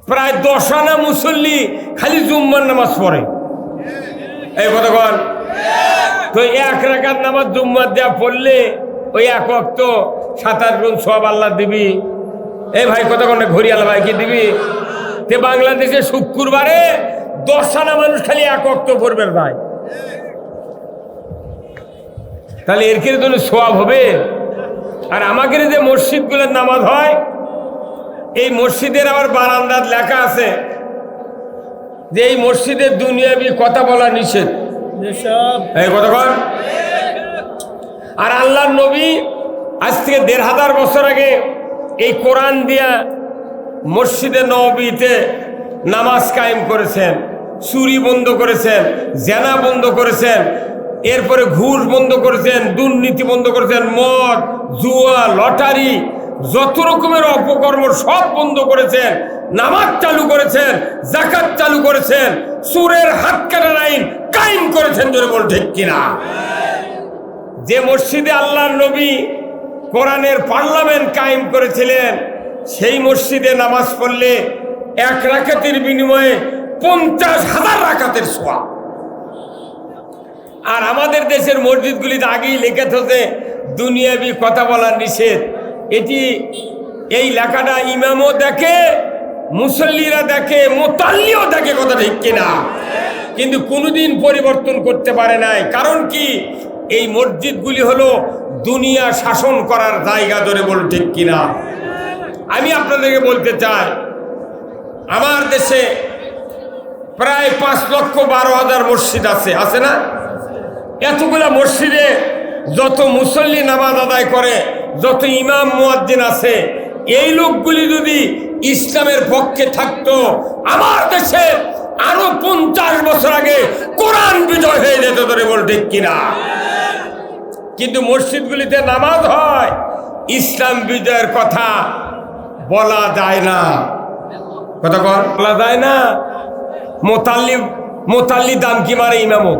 প্রায় 10 আনা মুসল্লি খালি জুম্মার নামাজ পড়ে। এই কতক্ষণ তো 1 রাকাত নামাজ জুম্মার দেওয়া পড়লে ওই 1 ওয়াক্ত 7-8 গুণ সওয়াব আল্লাহ দিবি। এই ভাই কতক্ষণ ঘড়ি আল্লাহ ভাই কি দিবি? তে বাংলাদেশে শুক্রবারে 10 আনা মানুষ খালি 1 ওয়াক্ত পড়বে ভাই, তাহলে এর ক্ষেত্রে তো সওয়াব হবে। আর আমাদের যে মসজিদগুলোর নামাজ হয়, এই মসজিদের আবার বারান্দার লেখা আছে যে এই মসজিদের দুনিয়াবি কথা বলা নিষেধ। এই কতক্ষণ আর আল্লাহর নবী আজ থেকে 1500 বছর আগে এই কোরআন দিয়া মসজিদে নববীতে নামাজ কায়েম করেছেন, চুরি বন্ধ করেছেন, জেনা বন্ধ করেছেন, এরপরে ঘুষ বন্ধ করেছেন, দুর্নীতি বন্ধ করেছেন, মদ জুয়া লটারি যত রকমের অপকর্ম সব বন্ধ করেছেন, নামাজ চালু করেছেন, যাকাত চালু করেছেন, চোরের হাত কাটার আইন কায়েম করেছেন। জোরে বল ঠিক কিনা? যে মসজিদে আল্লাহর নবী কোরআনের পার্লামেন্ট কায়েম করেছিলেন, সেই মসজিদে নামাজ পড়লে 1 রাকাতের বিনিময়ে 50,000 রাকাতের সওয়াব। আর আমাদের দেশের মসজিদগুলিতে আগেই লেখা থাকে দুনিয়াবি কথা বলার নিষেধ। এটি এই লেখাটা ইমামও দেখে, মুসল্লিরা দেখে, মুতাল্লিও দেখে, কথা ঠিক কিনা? কিন্তু কোনোদিন পরিবর্তন করতে পারে নাই। কারণ কি? এই মসজিদগুলি হলো দুনিয়া শাসন করার জায়গা। ধরে বল ঠিক কিনা? আমি আপনাদেরকে বলতে চাই, আমার দেশে প্রায় 5,12,000 মসজিদ আছে, আছে না? এতগুলা মসজিদে যত মুসল্লি নামাজ আদায় করে, যত ইমাম মুয়াজ্জিন আছে, এই লোকগুলি যদি ইসলামের পক্ষে থাকতো, আমার দেশে আরো 50 বছর আগে কোরআন বিজয় হয়ে যেত। ধরে বল ঠিক কিনা? কিন্তু মসজিদগুলিতে নামাজ হয়, ইসলাম বিজয়ের কথা বলা যায় না। কথা বলা যায় না। মোতাল্লি দাম কি মারে ইমামত?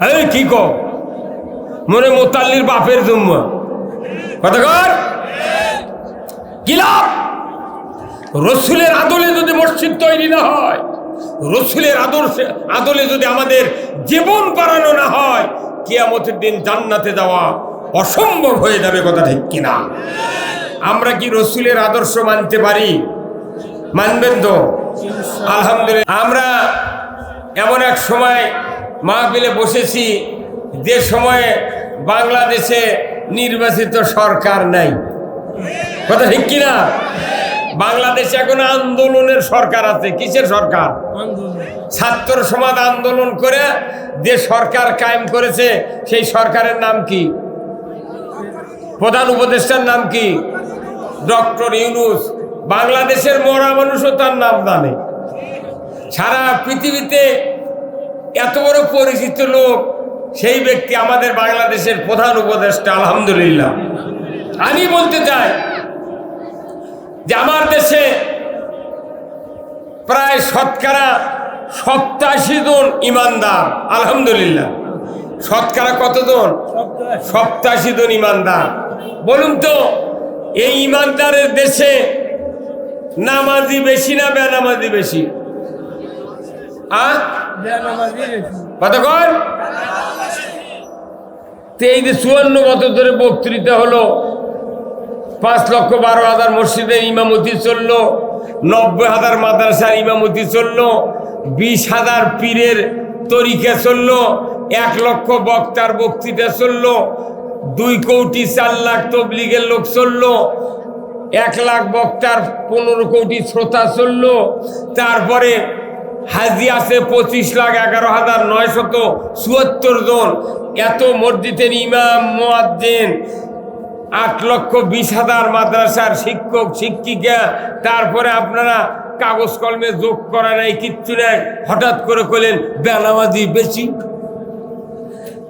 এই কি কো মনে মোতাল্লির বাপের জুম্মা। কথা কর কি লাভ? রসুলের আদলে যদি মসজিদ তৈরি না হয়, রসুলের আদলে যদি আমাদের জীবন বাড়ানো না হয়, কিয়ামতের দিন জান্নাতে যাওয়া অসম্ভব হয়ে যাবে। কথা ঠিক কিনা? আমরা কি রসুলের আদর্শ মানতে পারি? মানবেন তো? আলহামদুলিল্লাহ। আমরা এমন এক সময় মাহফিলে বসেছি যে সময়ে বাংলাদেশে নির্বাচিত সরকার নাই। কথা ঠিক কিনা? বাংলাদেশে এখন আন্দোলনের সরকার আছে। কিসের সরকার? ছাত্র সমাজ আন্দোলন করে যে সরকার কায়েম করেছে, সেই সরকারের নাম কি? প্রধান উপদেষ্টার নাম কি? ডক্টর ইউনূস। বাংলাদেশের মরা মানুষও তার নাম জানে। সারা পৃথিবীতে এত বড় পরিচিত লোক, সেই ব্যক্তি আমাদের বাংলাদেশের প্রধান উপদেষ্টা। আলহামদুলিল্লাহ। আমি বলতে চাই যে আমার দেশে প্রায় শতকরা 87 জন ইমানদার। আলহামদুলিল্লাহ। শতকরা কতজন? 87 জন ইমানদার। বলুন তো, এই ইমানদারের দেশে নামাজি বেশি না বেনামাজি বেশি? কতক্ষণ? এই যে 54 বছর ধরে বক্তৃতা হলো, 5,12,000 মসজিদের ইমামতি চললো, 90,000 মাদ্রাসার ইমামতি চললো, 20,000 পীরের তরিকা চললো, 1 লক্ষ বক্তার বক্তৃতা চললো, 2 কোটি 4 লাখ তবলিগের লোক চললো, 1 লাখ বক্তার 15 কোটি শ্রোতা চললো। তারপরে হাজি আছে 25,11,974 জন। এত মসজিদের ইমাম মুয়াজ্জিন, 8,20,000 মাদ্রাসার শিক্ষক শিক্ষিকা। তারপরে আপনারা কাগজ কলমে যোগ করা নাই, কিচ্ছু নাই, হঠাৎ করে কইলেন বেনামাজি বেশি।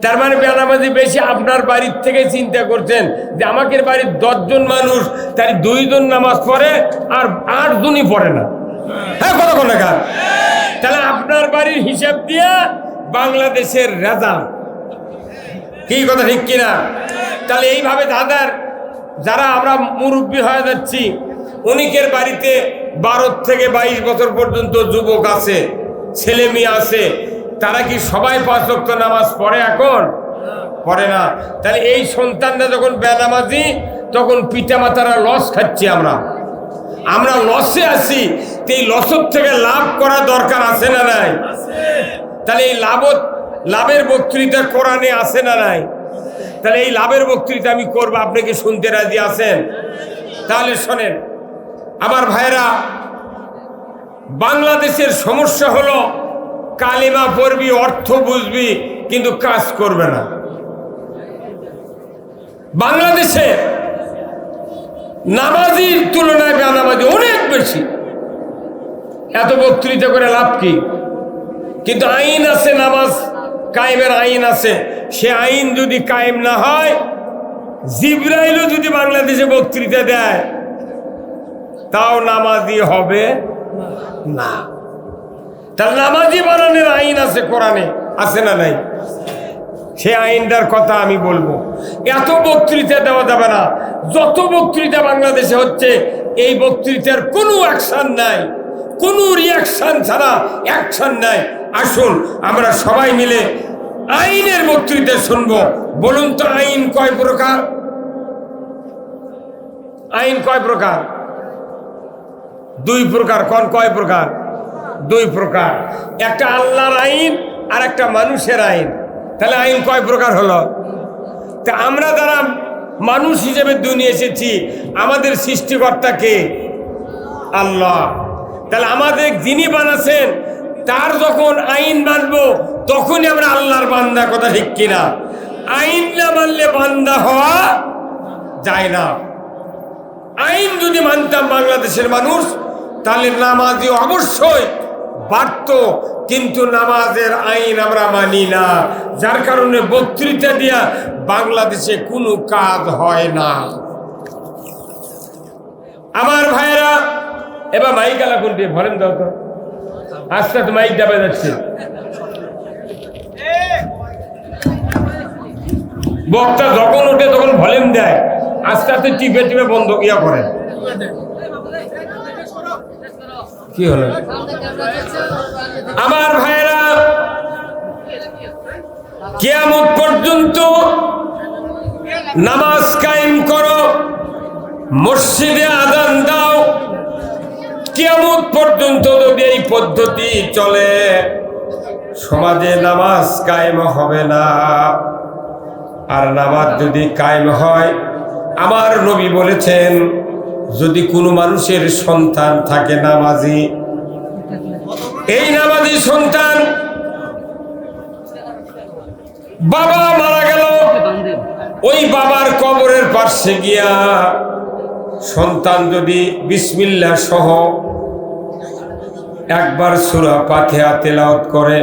তার মানে বেনামাজি বেশি আপনার বাড়ির থেকে চিন্তা করছেন যে আমাকে বাড়ির 10 জন মানুষ, তার 2 জন নামাজ পড়ে আর 8 জনই পড়ে না। হ্যাঁ, কতক্ষণ টাকা? তাহলে আপনার বাড়ির হিসাব দিয়া বাংলাদেশের রেজাল্ট কি? কথা ঠিক কিনা? তাহলে এইভাবে যারা আমরা মুরব্বী হয়ে যাচ্ছি, অনেকের বাড়িতে 12 থেকে 22 বছর পর্যন্ত যুবক আছে, ছেলে মেয়ে আছে, তারা কি সবাই 5 ওয়াক্ত নামাজ পড়ে? এখন পড়ে না। তাহলে এই সন্তানরা যখন বেনামাজি, তখন পিতামাতারা লস খাচ্ছি, আমরা লসে আছি। তো এই লসের থেকে লাভ করা দরকার আছে না নাই? তাহলে এই লাভের বক্তৃতা কোরআনে আছে না নাই? তাহলে এই লাভের বক্তৃতা আমি করবো, আপনি কি শুনতে রাজি আছেন? তাহলে শোনেন আমার ভাইরা, বাংলাদেশের সমস্যা হলো কালিমা পড়বি, অর্থ বুঝবি, কিন্তু কাজ করবে না। বাংলাদেশে নামাজির তুলনায় বেনামাজি অনেক বেশি। এত বক্তৃতা করে লাভ কি? কিন্তু আইন আছে, নামাজ কায়েমের আইন আছে। সে আইন যদি কায়েম না হয়, জিবরাইলও যদি বাংলাদেশে বক্তৃতা দেয়, তাও নামাজি হবে না। তার নামাজি বানানোর আইন আছে, কোরআনে আছে না নাই? সে আইনটার কথা আমি বলবো। এত বক্তৃতা দেওয়া যাবে না। যত বক্তৃতা বাংলাদেশে হচ্ছে, এই বক্তৃতার কোনো অ্যাকশন নাই, কোনো রিয়াকশন ছাড়া অ্যাকশন নাই। আসুন আমরা সবাই মিলে আইনের বক্তৃতা শুনবো। বলুন তো আইন কয় প্রকার? আইন কয় প্রকার? 2 প্রকার। কোন কয় প্রকার? 2 প্রকার। একটা আল্লাহর আইন আর একটা মানুষের আইন। তাহলে আইন কয় প্রকার হলো? তা আমরা যারা মানুষ হিসেবে দুনিয়া এসেছি, আমাদের সৃষ্টিকর্তা কে? আল্লাহ। তাহলে আমাদের যিনি বানাচ্ছেন, তার যখন আইন মানবো, তখনই আমরা আল্লাহর বান্দা। কথা ঠিক কিনা? আইন না মানলে বান্দা হওয়া যায় না। আইন যদি মানতাম বাংলাদেশের মানুষ, তাহলে নামাজি অবশ্যই বাড়ত, কিন্তু নামাজের আইন আমরা মানি না, যার কারণে বক্তৃতা দিয়া বাংলাদেশে কোনো কাজ হয় না। আমার ভাইরা, এবার মাইক আলা কোনটি ভরেন দাও তো, আস্তে আস্তে মাইক দাবা যাচ্ছে। বক্তা যখন ওঠে তখন ভলিউম দেয়, আস্তে আস্তে টিপে টিপে বন্ধ করেন। কি হলো আমার ভাইরা? কিয়ামত পর্যন্ত নামাজ কায়েম করো, মসজিদে আযান দাও। কিয়ামত পর্যন্ত যদি এই পদ্ধতি চলে, সমাজে নামাজ কায়েম হবে না। আর নামাজ যদি কায়েম হয়, আমার নবী বলেছেন, যদি কোনো মানুষের সন্তান থাকে নামাজি, এই নামাজি সন্তান বাবা মারা গেল, ওই বাবার কবরের পাশে গিয়া সন্তান যদি বিসমিল্লাহ সহ একবার সূরা ফাতিহা তেলাওয়াত করে,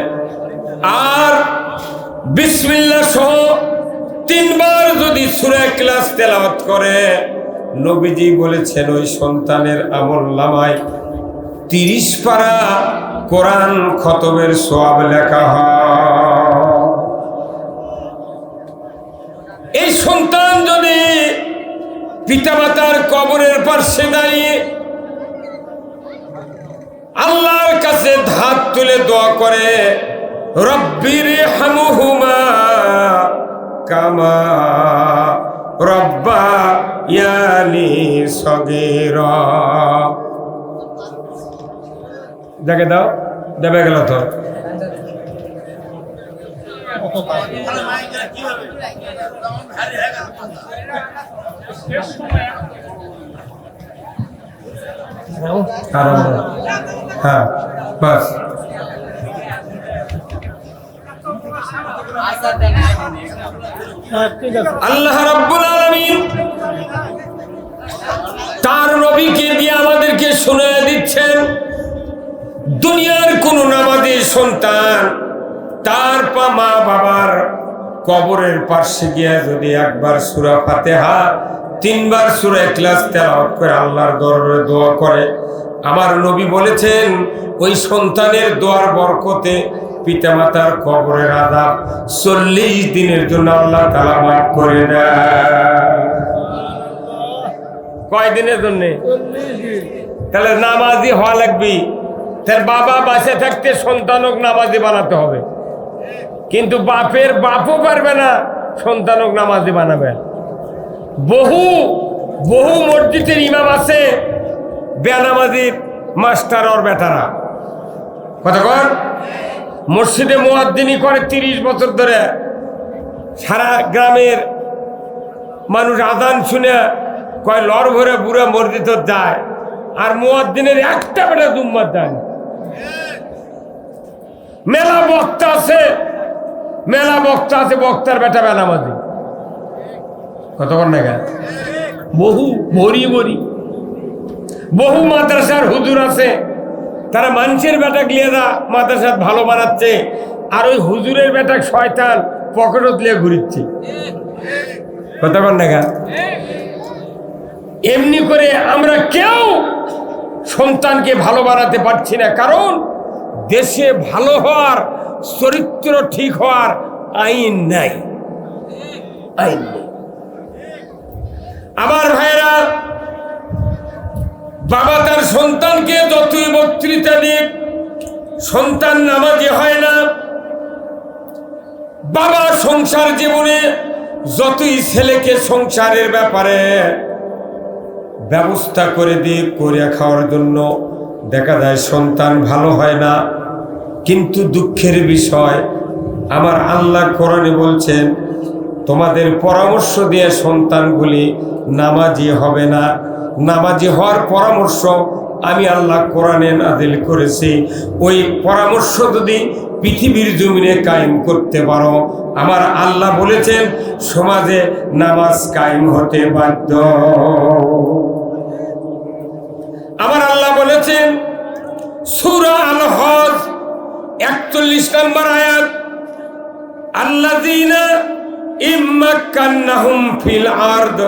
আর বিসমিল্লাহ সহ 3 বার যদি সূরা ইখলাস তেলাওয়াত করে, নবীজি বলেছেন ওই সন্তানের আমলনামায় 30 পারা কোরআন খতমের সওয়াব লেখা হয়। এই সন্তান যদি পিতামাতার কবরের পাশে দাঁড়িয়ে আল্লাহর কাছে হাত তুলে দোয়া করে, রব্বিরহামহুমা কামা রব্বায়ানি সগীরা, দেখে দাও, দেবে গেল তো। হ্যাঁ বাস। আল্লাহ রাব্বুল আলামিন তার নবীকে দিয়ে আমাদেরকে শুনিয়ে দিচ্ছেন, দুনিয়ার কোন নামাজি সন্তান তার মা বাবার কবরের পাশে গিয়ে যদি একবার সূরা ফাতিহা 3 বার সূরা ইখলাস তেলাওয়াত করে আল্লাহর দরবারে দোয়া করে, আমার নবী বলেছেন ওই সন্তানের দোয়ার বরকতে পিতামাতার কবরের আযাব 40 দিনের জন্য আল্লাহ তাআলা মাফ করে দেয়। কয়দিনের জন্য? তাহলে নামাজি হওয়া লাগবে। তার বাবা বাঁচে থাকতে সন্তানক নামাজি বানাতে হবে, কিন্তু বাপের বাপও পারবে না সন্তানক নামাজি বানাবে। বহু বহু মসজিদের ইমাম আছে বেনামাজির মাস্টার ওর বেটারা। কথা কর, মসজিদে মুয়াজ্জিনি করে 30 বছর ধরে, সারা গ্রামের মানুষ আজান শুনে কয় লড় ভরে বুড়া মসজিদ যায়, আর মুয়াজ্জিনের একটা বেটা জুম্মার যায় না। মেলা বক্তা আছে, মেলা বক্তা আছে, বক্তার বেটা বেনামাজি। কতক্ষণ না গেল বহু ভরি ভরি বহু মাদ্রাসার হুজুর আছে, তারা মানুষের বেটা গিয়েরা মাদ্রাসা ভালো বানাচ্ছে, আর ওই হুজুরের বেটা শয়তান পকেটত দিয়ে ঘুরিচ্ছে। কতক্ষণ না গেল এমনি করে আমরা কেউ সন্তানকে ভালো বানাতে পারছি না, কারণ দেশে ভালো হওয়ার, চরিত্র ঠিক হওয়ার আইন নাই, আইন নেই। আমার ভাইরা, বাবা তার সন্তানকে যতই বক্তৃতা দিক, সন্তান নামাজি হয় না। বাবা সংসার জীবনে যতই ছেলেকে সংসারের ব্যাপারে ব্যবস্থা করে দিয়ে করে খাওয়ার জন্য, দেখা যায় সন্তান ভালো হয় না। কিন্তু দুঃখের বিষয়, আমার আল্লাহ কোরআনে বলছেন তোমাদের পরামর্শ দিয়ে সন্তানগুলি নামাজি হবে না। নামাজি হওয়ার পরামর্শ আমি আল্লাহ কোরআনে নাযিল করেছি। ওই পরামর্শ যদি পৃথিবীর জমিনে কায়েম করতে পারো, আমার আল্লাহ বলেছেন সমাজে নামাজ কায়েম হতে বাধ্য। আমার আল্লাহ বলেছেন সূরা আল হজ 41 নম্বর আয়াত, আল্লাযীনা ইম্মাক্কান্নাহুম ফিল আরদ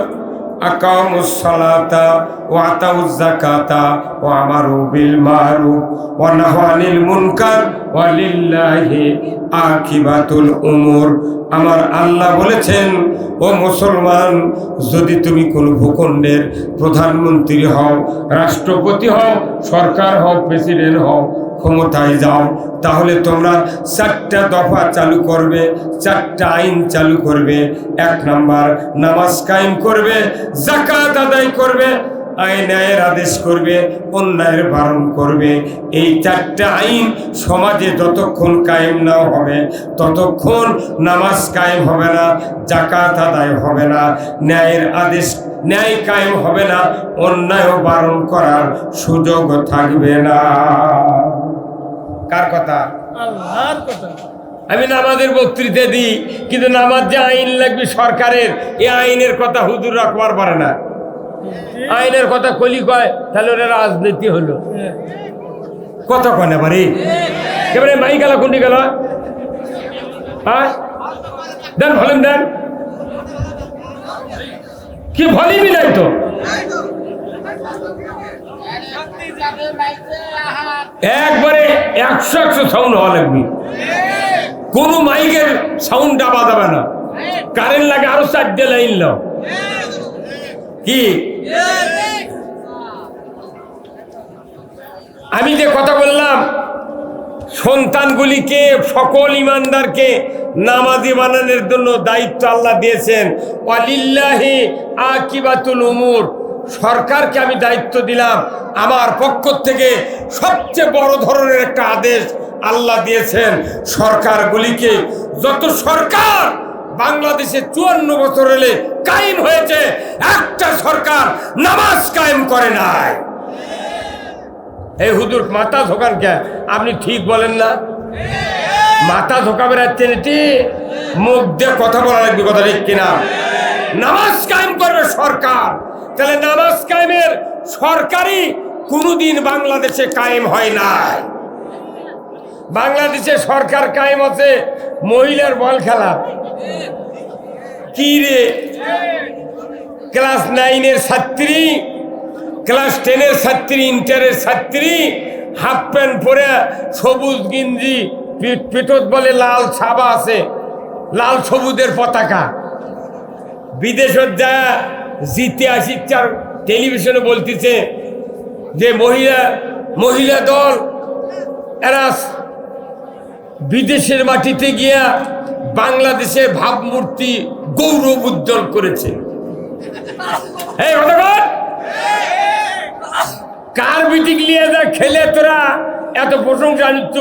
আকামুস সালাতা ওয়া আতাউজ যাকাতা ওয়া আমারু বিল মারুফ ওয়া নাহাউ আনিল মুনকার ওয়া লিল্লাহি আকিবাতুল উমুর। আমার আল্লাহ বলেছেন, ও মুসলমান, যদি তুমি কোনো ভূখণ্ডের প্রধানমন্ত্রী হও, রাষ্ট্রপতি হও, সরকার হও, প্রেসিডেন্ট হও, ক্ষমতায় যাও, তাহলে তোমরা 4টা দফা চালু করবে, 4টা আইন চালু করবে। 1 নাম্বার, নামাজ কায়েম করবে, যাকাত আদায় করবে, ন্যায়ের আদেশ করবে, অন্যায়ের বারণ করবে। এই 4টা আইন সমাজে যতক্ষণ কায়েম না হবে ততক্ষণ নামাজ কায়েম হবে না, যাকাত আদায় হবে না, ন্যায়ের আদেশ ন্যায় কায়েম হবে না, অন্যায় বারণ করার সুযোগ থাকবে না। কার কথা? আল্লাহর কথা। আমি নামাজের বক্তৃতা দিই, কিন্তু নামাজ যে আইন লাগবে সরকারের, এই আইনের কথা হুজুর রাখবার পারে না। আইনের কথা কলি কয়, তাহলে ওরা রাজনীতি হলো। কত কয় না পারি, এবারে মাই গেল কোনটি গেল, হ্যাঁ দেন ভলিউম দেন, কি ভলিউমই নাই তো। একবারে 100 সাউন্ড হওয়া লাগবে, কোন মাইকের সাউন্ড ডাবা যাবে না। কারেন্ট লাগে আরো 4টে লাইন লাও। কি আমি যে কথা বললাম, সন্তানগুলিকে, সকল ইমানদারকে নামাজি বানানোর জন্য দায়িত্ব আল্লাহ দিয়েছেন। ওয়ালিল্লাহি আকিবাতুল উমুর, সরকারকে আমি দায়িত্ব দিলাম। আমার পক্ষ থেকে সবচেয়ে বড় ধরনের একটা আদেশ আল্লাহ দিয়েছেন, সরকারগুলিকে, যত সরকার বাংলাদেশে 54 বছর হলে কায়েম হয়েছে, একটা সরকার নামাজ কায়েম করে নাই। এই হুজুর মাথা ঝোকান কে? আপনি ঠিক বলেন না, মাথা ঝোকাবে রাখছেন, এটি মুখ দিয়ে কথা বলা লাগবে, কথা ঠিক কিনা? নামাজ কায়েম করবে সরকার। তাহলে নামাজ কায়েমের সরকারি কোনোদিন বাংলাদেশে কায়েম হয় নাই। বাংলাদেশে সরকার কায়েম আছে মহিলার বল খেলা। কি রে, ক্লাস 9-এর ছাত্রী, ক্লাস 10-এর ছাত্রী, ইন্টারের ছাত্রী, হাফ প্যান্ট পরে, সবুজ গিঞ্জি, পিঠত বলে লাল ছাবা আছে, লাল সবুজের পতাকা, বিদেশত যা জিতে আসি টেলিভিশনে বলতেছে যে মহিলা দল এরা বিদেশের মাটিতে গিয়া বাংলাদেশের ভাবমূর্তি গৌরব উজ্জ্বল করেছে। এই কতক্ষণ কার বিটিক লিয়ে যা খেলে তোরা এত প্রশংসা নিচ্ছ?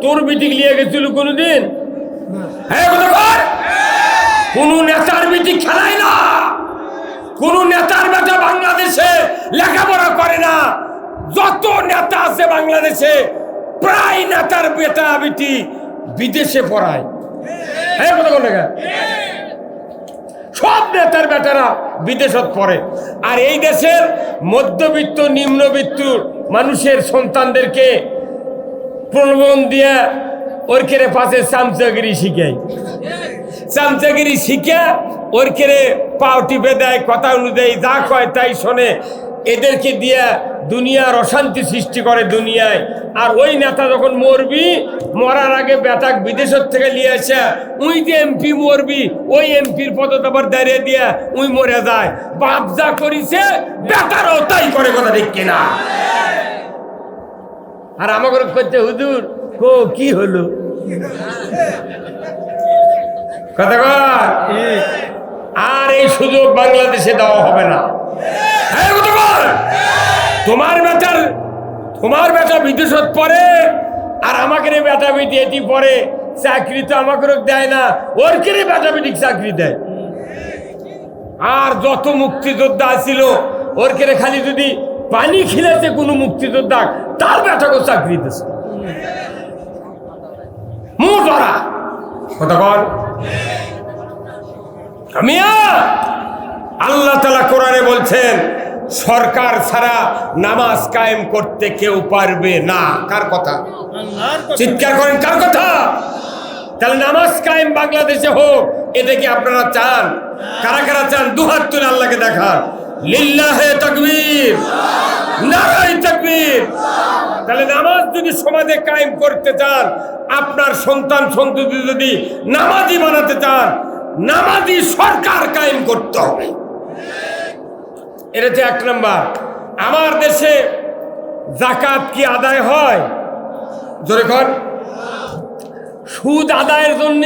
তোর বিটিক লিয়ে গেছিল কোনদিন? হ্যাঁ কতক্ষণ কোন নেতার বিটিক খেলায় না, কোন নেতার বেটা বাংলাদেশে লেখাপড়া করে না। যত নেতা আছে বাংলাদেশে প্রায় নেতার বেটা বেটি বিদেশে পড়ায়। হ্যাঁ কতক্ষণ দেখা সব নেতার বেটারা বিদেশত পড়ে। আর এই দেশের মধ্যবিত্ত নিম্নবিত্ত মানুষের সন্তানদেরকে প্রলোভন দিয়ে ওরকেরে পাশে চামচাগিরি শিখায়, চামচাগিরি শিখা ওরকেরে পাও টিপে দেয়, কথা অনুযায়ী যা কয় তাই শোনে। এদেরকে দিয়া দুনিয়ার অশান্তি সৃষ্টি করে দুনিয়ায়। আর ওই নেতা যখন মরবি, মরার আগে বেটাক বিদেশের থেকে নিয়ে আসে, উই যে এমপি মরবি ওই এমপির পদত আবার দাঁড়িয়ে দিয়া উই মরে যায়। বাপ যা করিছে বেটারও তাই করে, কথা ঠিক কিনা? আর আমাকে করছে হুজুর ও কি হলো কথা কর। আর এই সুযোগ বাংলাদেশে দেওয়া হবে না। তোমার বেটা বিদেশত পড়ে আর আমাকে বেটা বেটি এটি পড়ে, চাকরি তো আমাকে দেয় না, ওর কেড়ে বেটা বেটি চাকরি দেয়। আর যত মুক্তিযোদ্ধা ছিল ওর কেড়ে খালি যদি পানি খিলেছে কোনো মুক্তিযোদ্ধা তার বেটাকে চাকরি দিচ্ছে। মুরা কথা কর। আল্লাহ তাআলা কোরআনে বলছেন সরকার ছাড়া নামাজ কায়েম করতে কেউ পারবে না। কার কথা? চিৎকার করেন কার কথা? তাহলে নামাজ কায়েম বাংলাদেশে হোক, এটা কি আপনারা চান? কারা কারা চান? দুহাত তুলে আল্লাহকে দেখান। লিল্লাহে তাকবীর, নারায়ে তাকবীর। তাহলে নামাজ যদি সমাজে কায়েম করতে চান, আপনার সন্তান সন্ততি যদি নামাজি বানাতে চান, নামাজি সরকার কায়েম করতে হবে। এটা হচ্ছে এক নম্বর। আমার দেশে যাকাত কি আদায় হয়? জোরে কর। সুদ আদায়ের জন্য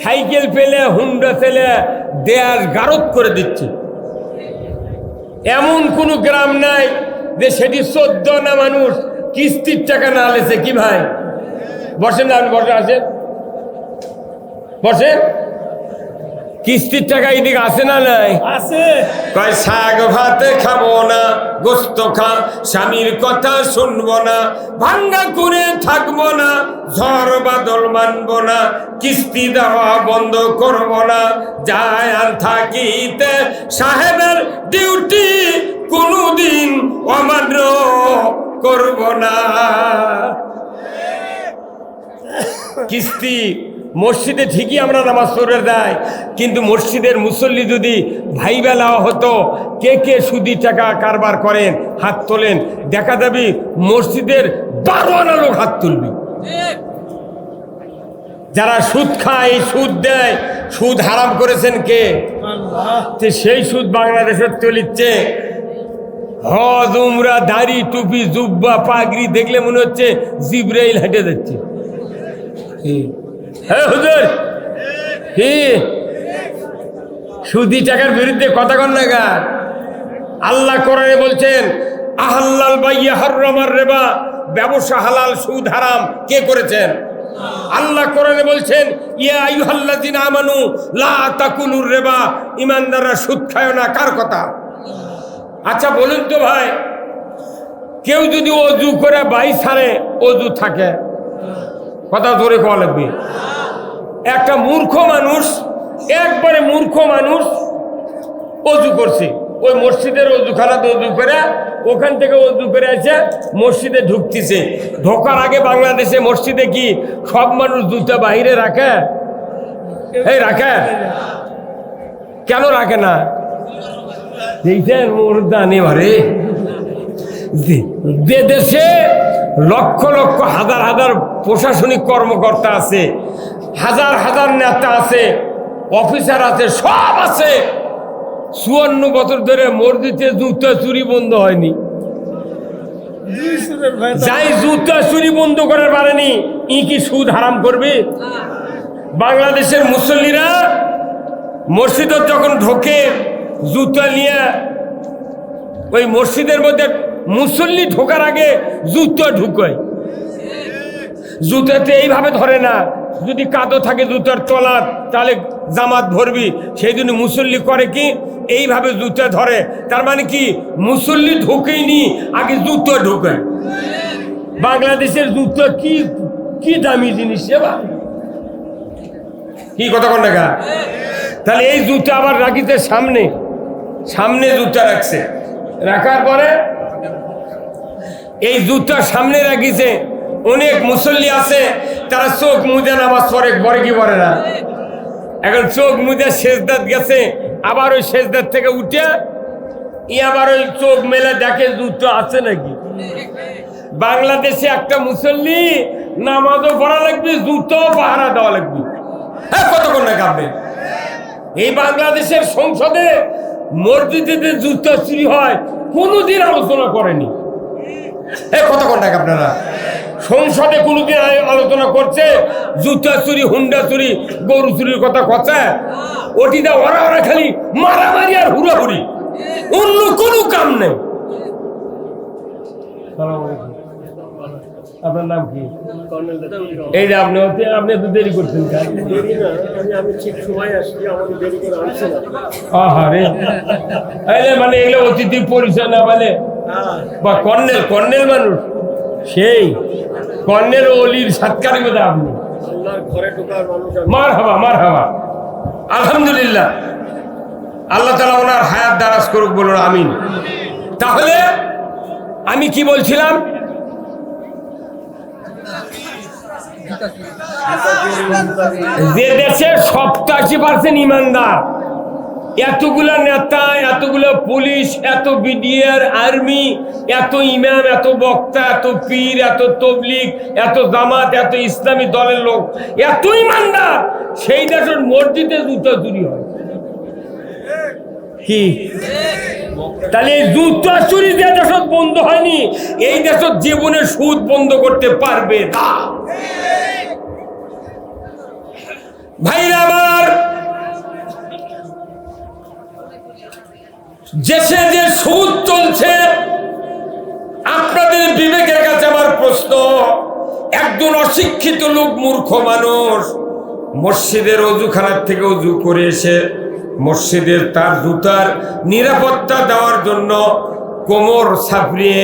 সাইকেল পেলে হুন্ডা পেলে দেয়ার গারদ করে দিচ্ছে। এমন কোনো গ্রাম নাই যে সেটি 14 না মানুষ কিস্তির টাকা না লেছে। কি ভাই বসেন না, আপনি বসে আছেন, বসেন। কিস্তির টাকা এদিকে আছে না নাই? আছে। কয় শাক ভাতে খাবো না, গোস্ত খা, স্বামীর কথা শুনবো না, ভাঙ্গা করে থাকবো না, ঝড় বাদল মানবো না, কিস্তি দেওয়া বন্ধ করবো না, যায় আর থাকিতে সাহেবের ডিউটি কোনোদিন অমান্য করবো না। কিস্তি মসজিদে ঠিকই আমরা নামাজ পড়ে দেয়, কিন্তু মসজিদের মুসল্লি যদি ভাইবেলা হতো কে কে সুদি টাকা কারবার করেন হাত তোলেন, দেখা যাবে মসজিদের 12 আনা লোক হাত তুলবি। যারা সুদ খায়, সুদ দেয়, সুদ হারাম করেছেন কে? সেই সুদ বাংলাদেশের চলিচ্ছে। হজ উমরা দাড়ি টুপি জুব্বা পাগড়ি দেখলে মনে হচ্ছে জিব্রাইল হেঁটে যাচ্ছে। হ্যাঁ হুজুর, কি সুদি টাকার বিরুদ্ধে কথা কন না গা? আল্লাহ কোরআনে বলছেন আহাল্লাল বাইয়া হাররামার রিবা, ব্যবসা হালাল সুদ হারাম। কে করেছেন? আল্লাহ কোরআনে বলছেন ইয়া আইয়ুহাল্লাযিনা আমানু লা তাকুলুর রিবা, ঈমানদাররা সুদ খায় না। কার কথা? আচ্ছা বলুন তো ভাই, কেউ যদি ওযু করে 22 সালে ওযু থাকে, কথা ধরে কওয়া লাগবে। একটা মূর্খ মানুষ, একবারে মূর্খ মানুষ ওযু করছে, ওই মসজিদের ওযুখানাতে ওযু করে, ওখান থেকে ওযু করে এসে মসজিদে ঢুকতেছে। ঢোকার আগে বাংলাদেশে মসজিদে কি সব মানুষ জুতা বাইরে রাখে? এই রাখে? কেন রাখে না? দেখছেন মুরদানি ভারে যে দেশে লক্ষ লক্ষ হাজার হাজার প্রশাসনিক কর্মকর্তা আছে, হাজার হাজার নেতা আছে, অফিসার আছে, সব আছে, 54 বছর ধরে মসজিদে জুতা চুরি বন্ধ হয়নি। যাই জুতা চুরি বন্ধ করার পারেনি, ই কি সুদ হারাম করবে? বাংলাদেশের মুসল্লিরা মসজিদে যখন ঢোকে জুতা নিয়ে, ওই মসজিদের মধ্যে মুসল্লি ঢোকার আগে জুতা ঢুকায়। জুতাতে এইভাবে ধরে না, যদি কাদো থাকে জুতার তলার তাহলে জামাত ভরবি, সেই জন্য মুসল্লি করে কি এইভাবে জুতা ধরে। তার মানে কি মুসল্লি ঢোকেইনি, আগে জুতা ঢোকায়। বাংলাদেশের জুতা কি কি দামি জিনিস সেবা, কি কথা কোন টাকা। তাহলে এই জুতা আবার রাখিতে সামনে, সামনে জুতা রাখছে, রাখার পরে এই জুতা সামনে রাখিছে। অনেক মুসল্লি আছে তারা চোখ মুজে নামাজ পড়ে, পরে কি পড়ে না। এখন চোখ মুজে সেজদাত গেছে, আবার ওই সেজদাত থেকে উঠে আবার ওই চোখ মেলে দেখে জুতা আছে নাকি। বাংলাদেশে একটা মুসল্লি নামাজও পড়া লাগবে, জুতো পাহারা দেওয়া লাগবে। হ্যাঁ, কতক্ষণ না কাঁপবে। এই বাংলাদেশের সংসদে মসজিদে জুতা চুরি হয় কোনোদিন আলোচনা করেনি। কতক্ষণ টাকা আপনারা সংসদে কোনোদিন আলোচনা করছে জুতা চুরি, হুন্ডা চুরি, গরু চুরির কথা কথা? ওটিতে ওরা ওরা খালি মারামারি আর হুড়াহুড়ি, অন্য কোনো কাম নেই। আপনার নাম কি? এই যে আপনি আপনি এত দেরি করছেন, মানে এগুলো অতিথি পরিচয় না বলে বা কর্নেল, কর্নেল মানুষ সেই কর্নেল অলির সাতকারি মধ্যে আপনি মার হাবা, মার হাবা। আলহামদুলিল্লাহ, আল্লাহ তাআলা ওনার হায়াত দারাজ করুক, বলুন আমিন। তাহলে আমি কি বলছিলাম, যে দেশে 87% ইমানদার, এতগুলো নেতা, এতগুলো পুলিশ, এত বিডিআর, আর্মি, এত ইমাম, এত বক্তা, এত পীর, এত তবলিগ, এত জামাত, এত ইসলামী দলের লোক, এত ইমানদার, সেই দেশের মসজিদে জুতা চুরি হয় কি? তাহলে জুতা চুরি যে দেশত বন্ধ হয়নি, এই দেশত জীবনে সুদ বন্ধ করতে পারবে না। ভাইরা আমার, দেশে যে সুদ চলছে, আপনাদের বিবেকের কাছে আমার প্রশ্ন, একজন অশিক্ষিত লোক, মূর্খ মানুষ, মসজিদের অজুখানার থেকে অজু করে এসে মসজিদের তার জুতার নিরাপত্তা দেওয়ার জন্য কোমর ছাপড়িয়ে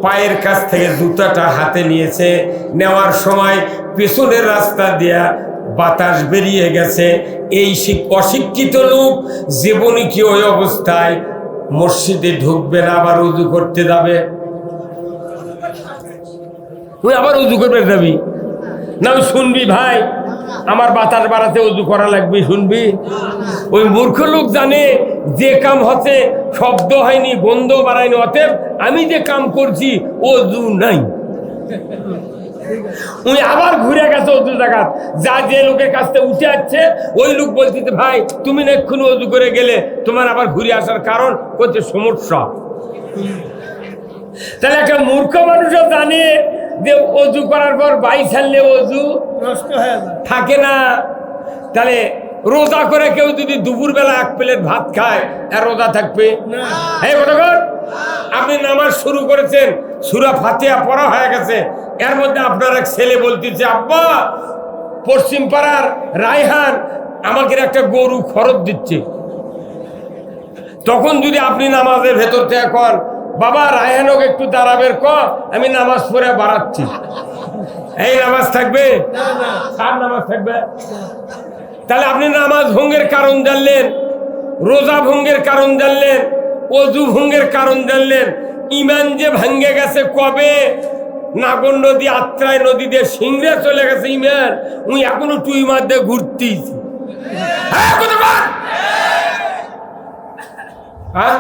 পায়ের কাছ থেকে জুতাটা হাতে নিয়েছে, নেওয়ার সময় পেছনের রাস্তা দিয়া বাতাস বেরিয়ে গেছে। এই অশিক্ষিত লোক জীবনে কি ওই অবস্থায় মসজিদে ঢুকবে না, আবার উজু করতে যাবে? তুই আবার উজু করবে যাবি না? শুনবি ভাই আমার বাতাস বাড়াতে উজু করা লাগবে, শুনবি? ওই মূর্খ লোক জানে যে কাম হচ্ছে শব্দ হয়নি, গন্ধ বাড়ায়নি, অতএব আমি যে কাম করছি ওযু নাই। উনি আবার ঘুরে গেছে অজু জায়গা, যা যে লোকের কাছ থেকে উঠে আসছে ওই লোক বলছে ভাই তুমি না এক্ষুনি অজু করে গেলে, তোমার আবার ঘুরে আসার কারণ হচ্ছে সমস্যা। তাহলে একটা মূর্খ মানুষও জানে যে অজু করার পর বাই ছাড়লে অজু নষ্ট হয়ে থাকে না। তাহলে রোজা করে কেউ যদি দুপুরবেলা 1 প্লেট ভাত খায়, আর রোজা থাকবে? এই কতক্ষণ আপনি নামাজ শুরু করেছেন, সূরা ফাতিহা পড়া হয়ে গেছে, এর মধ্যে আপনার এক ছেলে বলতেছে আব্বা পশ্চিম পাড়ার রায়হান আমাকে একটা গরু খরচ দিচ্ছে। তখন যদি আপনি নামাজের ভেতর থেকে কন বাবা রায়হানক একটু দাঁড়াবের কর, আমি নামাজ পড়ে বাড়াচ্ছি, এই নামাজ থাকবে? কার নামাজ থাকবে? তাহলে আপনি নামাজ ভঙ্গের কারণ জানলেন, রোজা ভঙ্গের কারণ জানলেন, অজু ভঙ্গের কারণ জানলেন, ইমান যে ভাঙ্গে গেছে কবে? নাগর নদী, আত্রাই নদী দিয়ে সিংড়ে চলে গেছে ইমান, উনি এখনো টুই মার দিয়ে ঘুরতিস। হ্যাঁ,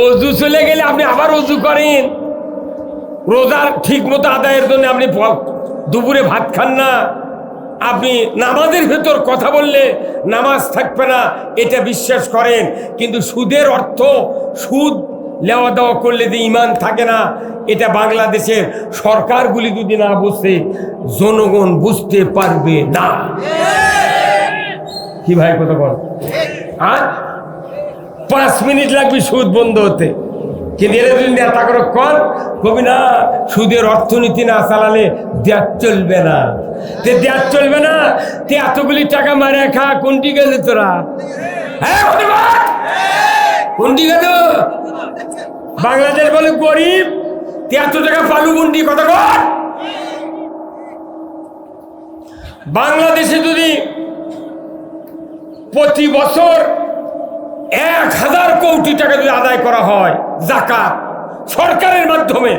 অজু চলে গেলে আপনি আবার অজু করেন, রোজার ঠিক মতো আদায়ের জন্য আপনি দুপুরে ভাত খান না, আপনি নামাজের ভেতর কথা বললে নামাজ থাকবে না, এটা বিশ্বাস করেন, কিন্তু সুদের অর্থ সুদ লেওয়া দেওয়া করলে যে ইমান থাকে না, এটা বাংলাদেশের সরকারগুলি যদি না বুঝে জনগণ বুঝতে পারবে না। কি ভাই কথা বল? আর 5 মিনিট লাগবে সুদ বন্ধ হতে, কিন্তু এরা যদি নেতা করে কবি না সুদের অর্থনীতি না চালালে দেশ চলবে না। দেশ চলবে না, এতগুলি টাকা মারে খা, কোনটি গেল তোরা? হ্যাঁ কোনটি গেল? বাংলাদেশ বলে গরিব, এত টাকা পালু কোনটি কথা কর? বাংলাদেশে যদি প্রতি বছর 1000 কোটি টাকা যদি আদায় করা হয় যাকাত সরকারের মাধ্যমে,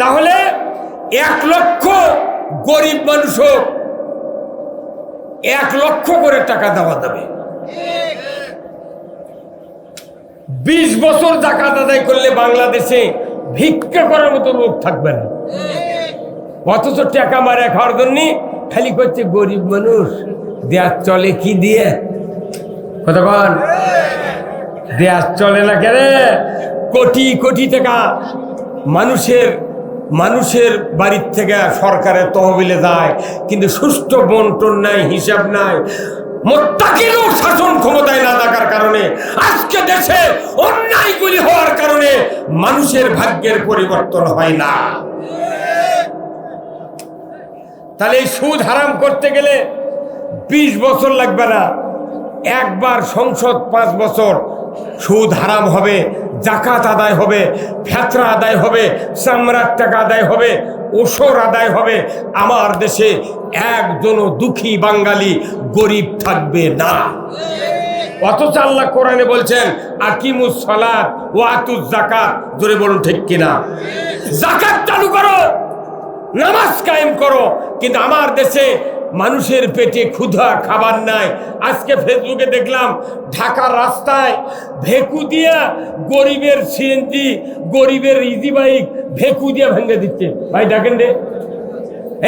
তাহলে 1 লক্ষ গরিব মানুষ 1 লক্ষ করে টাকা দেওয়া যাবে। 20 বছর যাকাত আদায় করলে বাংলাদেশে ভিক্ষা করার মতো লোক থাকবে না। অথচ টাকা মারা খাওয়ার জন্য খালি করছে গরিব মানুষ, দেশ চলে কি দিয়ে? কতক্ষণ দেশ চলে না কেন? কোটি কোটি টাকা মানুষের বাড়ির থেকে সরকারের তহবিলে যায়, কিন্তু সুষ্ঠু বন্টন নাই, হিসাব নাই। মুত্তাকি লোক শাসন ক্ষমতায় না থাকার কারণে আজকে দেশে অন্যায়গুলি হওয়ার কারণে মানুষের ভাগ্যের পরিবর্তন হয় না। তাহলে এই সুদ হারাম করতে গেলে 20 বছর লাগবে না, একবার সংসদ 5 বছর সুদ হারাম হবে, জাকাত আদায় হবে, ফেতরা আদায় হবে, চামড়ার টাকা আদায় হবে, ওসর আদায় হবে। আমার দেশে একজনও দুঃখী বাঙালি গরিব থাকবে না। অথচ আল্লাহ কোরআনে বলছেন আকিমুস সালাত ওয়া আতুজ যাকাত। জোরে বলুন ঠিক কিনা? যাকাত চালু করো, নামাজ কায়েম করো, কিন্তু আমার দেশে মানুষের পেটে ক্ষুধা, খাবার নাই। আজকে ফেসবুকে দেখলাম ঢাকার রাস্তায় ভেকু দিয়া গরিবের সিএনজি, গরিবের ইজি বাইক ভেকু দিয়া ভেঙে দিচ্ছে। ভাই ডাকেন রে,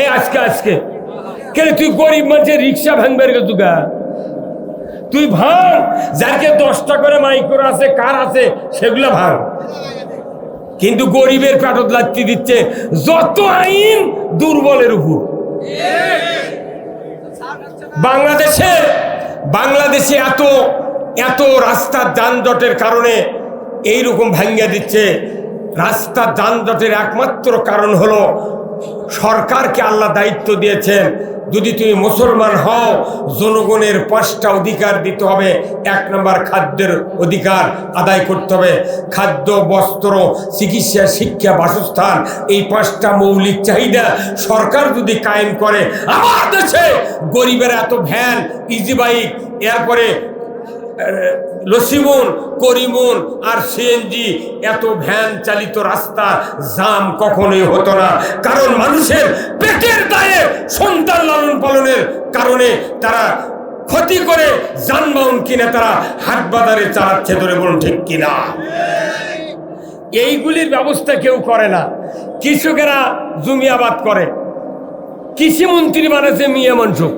এই আজকে কেন তুই গরিব মানুষের রিক্সা ভাঙবে রে? তুই ভাঙ, যাকে 10টা করে মাইক্রো আছে, কার আছে, সেগুলো ভাঙ, কিন্তু গরিবের পেটত লাত্তি দিচ্ছে। যত আইন দুর্বলের উপর। বাংলাদেশে এত রাস্তার যানজটের কারণে এইরকম ভাঙ্গা দিচ্ছে। রাস্তার যানজটের একমাত্র কারণ হলো সরকারকে আল্লাহ দায়িত্ব দিয়েছেন, যদি তুমি মুসলমান হও জনগণের 5টা অধিকার দিতে হবে। 1 নম্বর খাদ্যের অধিকার আদায় করতে হবে। খাদ্য, বস্ত্র, চিকিৎসা, শিক্ষা, বাসস্থান, এই 5টা মৌলিক চাহিদা সরকার যদি কায়েম করে, আমার দেশে গরিবের এত ভ্যান, ইজি বাইক, এরপরে লসিমন, করিমন আর সিএনজি, এত ভ্যান চালিত রাস্তা জাম কখনোই হতো না। কারণ মানুষের পেটের দায়ে সন্তান লালন পালনের কারণে তারা ক্ষতি করে যানবাহন কিনে তারা হাট বাজারে চালাচ্ছে। ধরে বলুন ঠিক কিনা? এইগুলির ব্যবস্থা কেউ করে না। কৃষকেরা জমি আবাদ করে, কৃষিমন্ত্রী বানাচ্ছে মিয়া মনসুখ।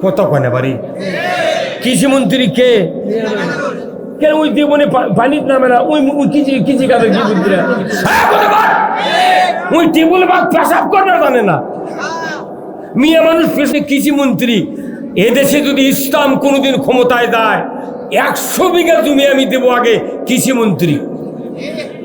কত কনে বাড়ি কৃষিমন্ত্রী কে? কেন ওই জীবনে পানির নামে না? ওই কৃষি কাজের কৃষিমন্ত্রীরা ওই টেবুল বা পেশাব করে জানে না। মিয়া মানুষ পেশে কৃষিমন্ত্রী। এদেশে যদি ইসলাম কোনোদিন ক্ষমতায় যায়, 100 বিঘা জমি আমি দেবো আগে কৃষিমন্ত্রী।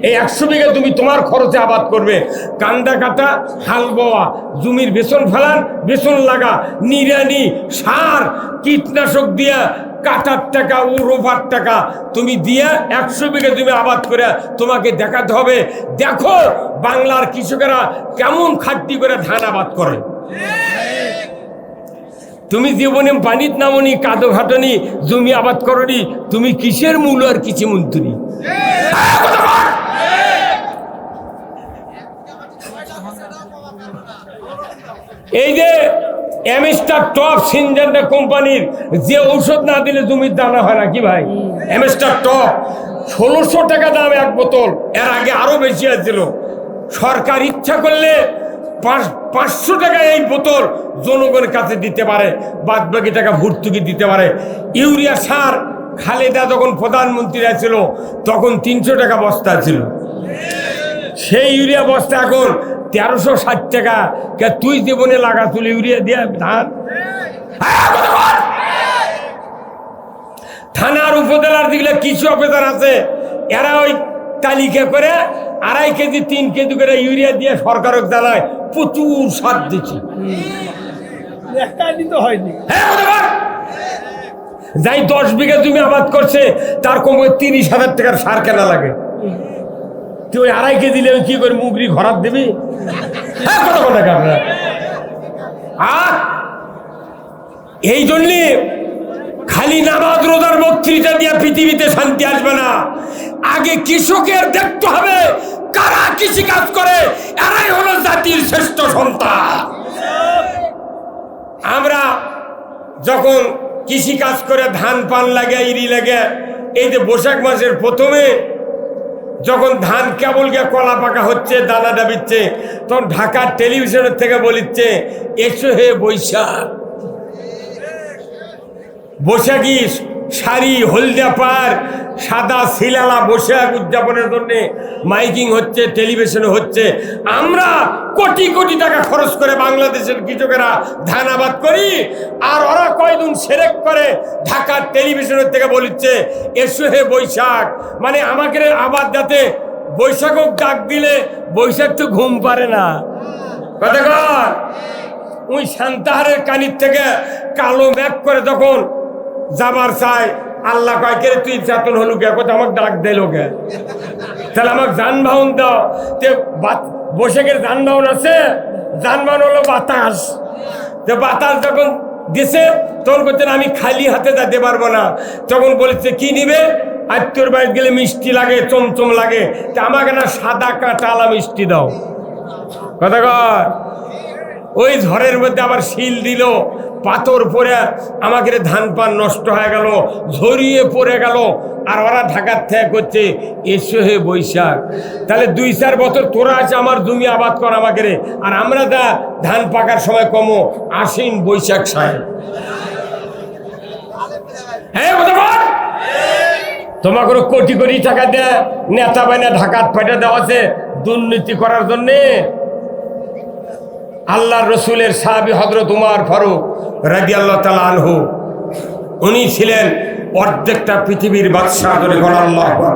এই 100 বিঘা তুমি তোমার খরচে আবাদ করবে। কান্দা কাটা, হাল বোয়া, জমির বেসন ফেলান, বেসন লাগা, নিড়ানি, সার, কীটনাশক দিয়া কাটার টাকা ও রোপার টাকা তুমি দিয়া 100 বিঘা জমি আবাদ করে তোমাকে দেখাতে হবে, দেখো বাংলার কৃষকেরা কেমন খাটতি করে ধান আবাদ করে। তুমি জীবনে পানিত নামনি, কাদো ঘাটনি, জমি আবাদ করনি, তুমি কিসের মূল আর কৃষিমন্ত্রী? এই যে এমএস্টার টপ সিনজেন্টা কোম্পানির যে ঔষধ না দিলে জমির দানা হয় না, কি ভাই? এমএস্টার টপ 1600 টাকা দাম 1 বোতল। এর আগে আরো বেশি আছিল। সরকার ইচ্ছা করলে 500 টাকা এই বোতল জনগণের কাছে দিতে পারে, বাদ বাকি টাকা ভর্তুকি দিতে পারে। ইউরিয়া সার খালেদা যখন প্রধানমন্ত্রী ছিল তখন 300 টাকা বস্তা ছিল, সেই ইউরিয়া বস্তা এখন 1360 টাকা। কে তুই জীবনে লাগাতুল ইউরিয়া দিয়ে ধান? থানার উপজেলার দিকে কিছু অফিসার আছে, এরা ওই তালিকা করে 2.5 কেজি 3 কেজি করে ইউরিয়া দিয়ে সরকারক জ্বালায়, প্রচুর সার দিচ্ছে। যাই 10 বিঘা জমি আবাদ করছে তার কমে 30,000 টাকার সার কেনা লাগে। তুই ওই 2.5 কেজি দিলে কি করে মুগরি ঘরাত দিবি? এই জন্যে খালি নামাজ রোজার বক্তৃতা দিয়ে পৃথিবীতে শান্তি আসবে না। আগে কৃষকের দেখতে হবে কারা কৃষি কাজ করে, এরাই হলো জাতির শ্রেষ্ঠ সন্তান। আমরা যখন কৃষি কাজ করে ধান পান লাগে, ইরি লাগে, এই যে বৈশাখ মাসের প্রথমে যখন ধান কেবল গিয়ে কলা পাকা হচ্ছে, দানা ডাবিচ্ছে, তখন ঢাকার টেলিভিশনের থেকে বলিচ্ছে, এসো হে বৈশাখ। বৈশাখী শাড়ি, হলদিয়া পার, সাদা শিলালা বৈশাখ উদযাপনের জন্য মাইকিং হচ্ছে, টেলিভিশনে হচ্ছে। আমরা কোটি কোটি টাকা খরচ করে বাংলাদেশের কৃষকেরা ধান আবাদ করি, আর ওরা কয়দিন সেরেক করে ঢাকার টেলিভিশনের থেকে বলিচ্ছে এসো হে বৈশাখ। মানে আমাকে আবাদ যাতে বৈশাখ ডাক দিলে বৈশাখ তো ঘুম পারে না। কথা কর, ওই শান্তাহারের কানির থেকে কালো ম্যাপ করে যখন যাবার চাই, আল্লাহ কয় কে তুই চেতন হলু কে, কোথাও আমাকে ডাক দিল কে, তাহলে আমাকে যানবাহন দাও। বৈশাখের যানবাহন আছে, যানবাহন হলো বাতাস। বাতাস যখন দিছে তখন করছেন আমি খালি হাতে যেতে পারবো না, তখন বলেছে কি নিবে? আত্মীয়র বাড়ি গেলে মিষ্টি লাগে, চমচম লাগে, তা আমাকে না সাদা কাঁটালা মিষ্টি দাও। কথা কর, ওই ঝড়ের মধ্যে আবার শিল দিল, পাথর পরে আমাকে ধান পান নষ্ট হয়ে গেল, ঝরিয়ে পড়ে গেল। আর ওরা ঢাকার থেকে করছে এসো হে বৈশাখ। তাহলে 2-4 বছর তোরা আছে আমার জমি আবাদ কর আমাকে, আর আমরা যা ধান পাকার সময় কমো আশ্বিন বৈশাখ সাহেব। হ্যাঁ তোমাকে কোটি কোটি টাকা দেয় নেতা বাইনা ঢাকাত ফাটা দেওয়া আছে দুর্নীতি করার জন্যে। আল্লাহর রসুলের সাহাবী হযরত উমর ফারুক রাদিয়াল্লাহু তাআলা আনহু, উনি ছিলেন অর্ধেকটা পৃথিবীর বাদশাহ। ধরে কোন আল্লাহু আকবার।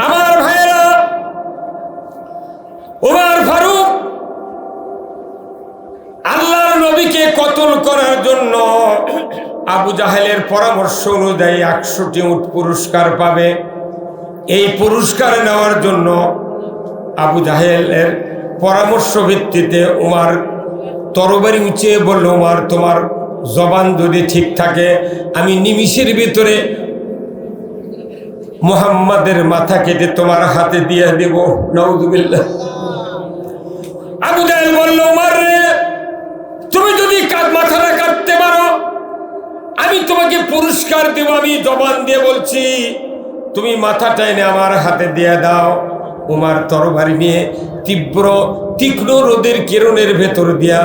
আমার ভাইরা, উমর ফারুক আল্লাহর নবীকে কতল করার জন্য আবু জাহেলের পরামর্শ অনুযায়ী 100টি উট পুরস্কার পাবে। এই পুরস্কার নেওয়ার জন্য আবু জাহেলের পরামর্শ ভিত্তিতে উমর তরবারি উঁচিয়ে বলল, উমর তোমার জবান যদি ঠিক থাকে আমি নিমিষের ভিতরে মুহাম্মাদের মাথা কেটে তোমার হাতে দিয়ে দেব। নাউযুবিল্লাহ। আবু জাহেল বলল, উমর রে, তুমি যদি মাথাটা কাটতে পারো আমি তোমাকে পুরস্কার দেব। আমি জবান দিয়ে বলছি, তুমি মাথাটা এনে আমার হাতে দিয়ে দাও। উমর তরবারি নিয়ে তীক্ষ্ণ রোদের কিরণের ভেতর দিয়া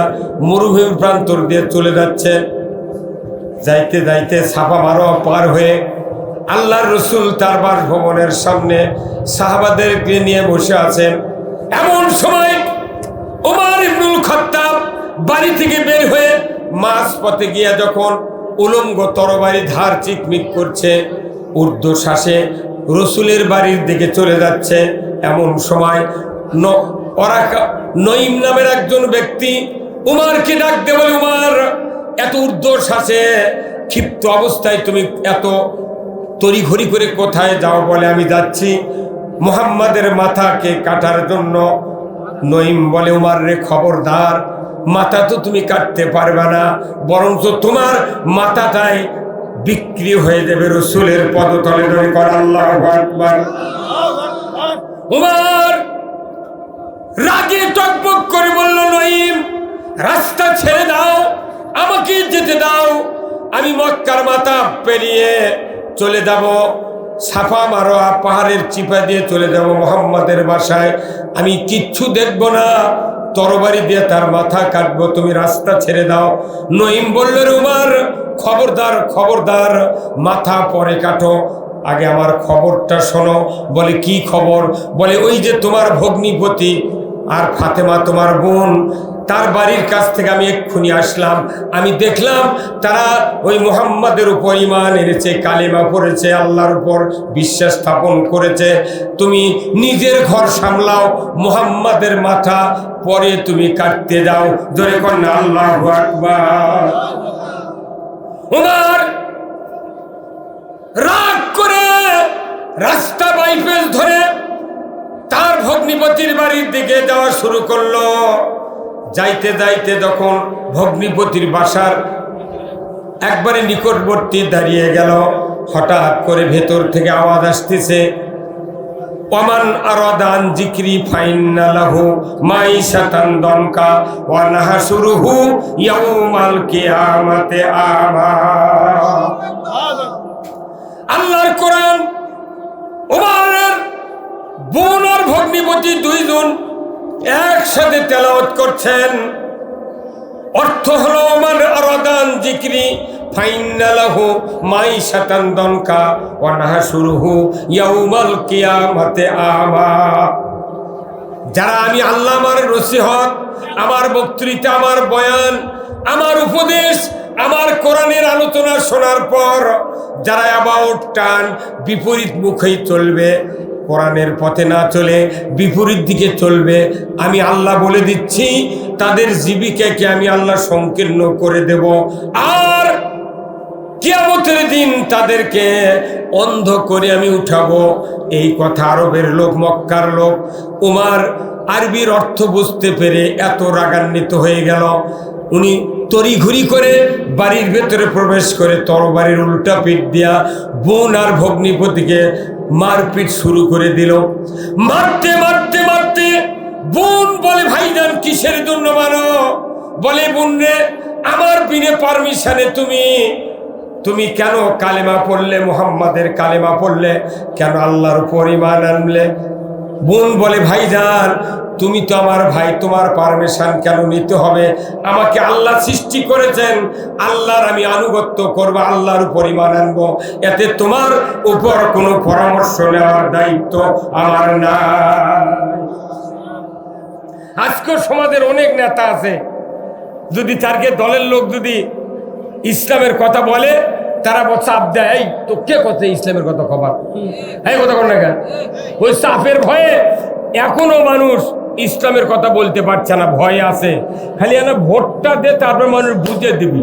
মরুভূমির প্রান্তর দিয়ে চলে যাচ্ছে। যাইতে যাইতে সাফা মারোয়া পার হয়ে আল্লাহর রসুল তার বাসভবনের সামনে সাহাবাদেরকে নিয়ে বসে আছেন। এমন সময় উমর ইবনুল খাত্তাব বাড়ি থেকে বের হয়ে মাঝ পথে গিয়া যখন উলঙ্গ তরবারি ধার চিকমিক করছে, ঊর্ধ্বশ্বাসে রসুলের বাড়ির দিকে চলে যাচ্ছে, এমন সময় নঈম নামের একজন ব্যক্তি উমরকে ডাক দিয়ে বলে, উমর, এত ঊর্ধ্বশ্বাসে ক্ষিপ্ত অবস্থায় তুমি এত তড়িঘড়ি করে কোথায় যাও? বলে, আমি যাচ্ছি মুহাম্মাদের মাথাকে কাটার জন্য। নঈম বলে, উমর রে, খবরদার, মাথা তো তুমি কাটতে পারবে না, বরঞ্চ তোমার মাথাটাই বিক্রি হয়ে যাবে রসুলের পদতলে। আল্লাহু আকবার। উমর রাগে টকবক করে বলল, নঈম, রাস্তা ছেড়ে দাও, আমাকে যেতে দাও। আমি মক্কার মাথা পেরিয়ে চলে যাব, সাফা মারোয়া পাহাড়ের চিপা দিয়ে চলে যাব মুহাম্মাদের বাসায়। আমি কিচ্ছু দেখব না, তরবারি দিয়ে তার মাথা কাটবো, তুমি রাস্তা ছেড়ে দাও। নঈম বলল, উমর খবরদার খবরদার, মাথা পরে কাটো, আগে আমার খবরটা শোনো। বলে কি খবর? বলে ওই যে তোমার ভগ্নিপতি আর ফাতেমা তোমার বোন, তার বাড়ির কাছ থেকে আমি এক্ষুনি আসলাম, আমি দেখলাম তারা ওই মুহাম্মাদের উপর ঈমান এনেছে, কালেমা পড়েছে, আল্লাহর উপর বিশ্বাস স্থাপন করেছে। তুমি নিজের ঘর সামলাও, মুহাম্মাদের মাথা পরে তুমি কাটতে যাও। জোরে কন্যা আল্লাহু আকবার। ওমর রাগ করে রাস্তা বাইপাস ধরে তার ভগ্নিপতির বাড়ির দিকে যাওয়া শুরু করলো। যাইতে যাইতে যখন ভগ্নিপতির বাসার একবারে নিকটবর্তী দাঁড়িয়ে গেল, হঠাৎ করে ভেতর থেকে আওয়াজ আসতেছে, ওমান আরাদান জিকরি ফাইন্না লাহু মাইশাতান দনকা ওয়া নাহশুরুহু ইয়াউমাল কিয়ামাতি আমা। আল্লাহর কোরআন ওমরের বোন আর ভগ্নিপতি দুইজন একসাথে তেলাওয়াত করছেন। অর্থ হলো ওমান আরাদান জিকরি ফাইন্না লাহু মাইশাতান দনকা ওয়া নাহশুরুহু ইয়াউমাল কিয়ামাতি আমা। যারা আমি আল্লাহ, আমার নসিহত, আমার বক্তৃতা, আমার বয়ান, আমার উপদেশ, আমার কোরআনের আলোচনা শোনার পর যারা অ্যাবাউট টান বিপরীত মুখেই চলবে, কোরআনের পথে না চলে বিপরীত দিকে চলবে, আমি আল্লাহ বলে দিচ্ছি তাদের জীবিকাকে আমি আল্লাহ সংকীর্ণ করে দেব। আর কিয়ামতের দিন তাদেরকে অন্ধ করে আমি উঠাবো। এই কথা আরবের লোক, মক্কার লোক উমর আরবির অর্থ বুঝতে পেরে এত রাগান্বিত হয়ে গেল, উনি তড়িঘড়ি করে বাড়ির ভেতরে প্রবেশ করে তরবারির উল্টা পিঠ দিয়া বোন আর ভগ্নিপতিকে মারপিট শুরু করে দিল। মারতে মারতে মারতে বোন বলে, ভাইজান কিসের জন্য মারো? বলে, বোন রে, আমার বিনে পারমিশনে তুমি কেন কালেমা পড়লে, মুহাম্মাদের কালেমা পড়লে, কেন আল্লাহর উপর ঈমান আনলে? বোন বলে, ভাইজান তুমি তো আমার ভাই, তোমার পারমিশন কেন নিতে হবে? আমাকে আল্লাহ সৃষ্টি করেছেন, আল্লাহর আমি আনুগত্য করব, আল্লাহর উপর ঈমান আনবো, এতে তোমার উপর কোনো পরামর্শ নেওয়ার দায়িত্ব আমার না। আজকে সমাজের অনেক নেতা আছে, যদি তারকে দলের লোক যদি ইসলামের কথা বলে, তারা চাপ দেয়, এই তো কে কথা ইসলামের কথা খবর, এই কথা কর না কেন? ওই চাপের ভয়ে এখনো মানুষ ইসলামের কথা বলতে পারছে না, ভয় আছে। খালি না ভোটটা দে, তারপর মানুষ বুঝে দিবি,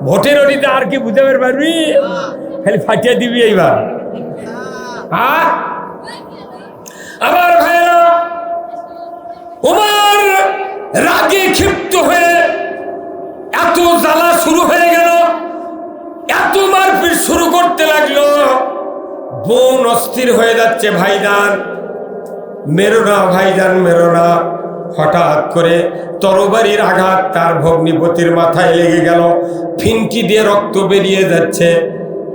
ভোটের ওটিতে আর কি বুঝাবে পারবি, খালি ফাটিয়ে দিবি এইবার। আমার ভাইরা, ওমর রাগে ক্ষিপ্ত হয়ে এত জ্বালা শুরু হয়ে গেল, এত মারপিট শুরু করতে লাগলো, বোন অস্থির হয়ে যাচ্ছে, ভাইজান মেরো না, ভাইজান মেরো না। হঠাৎ করে তরবারির আঘাত তার ভগ্নিপতির মাথায় লেগে গেল, ফিনকি দিয়ে রক্ত বেরিয়ে যাচ্ছে।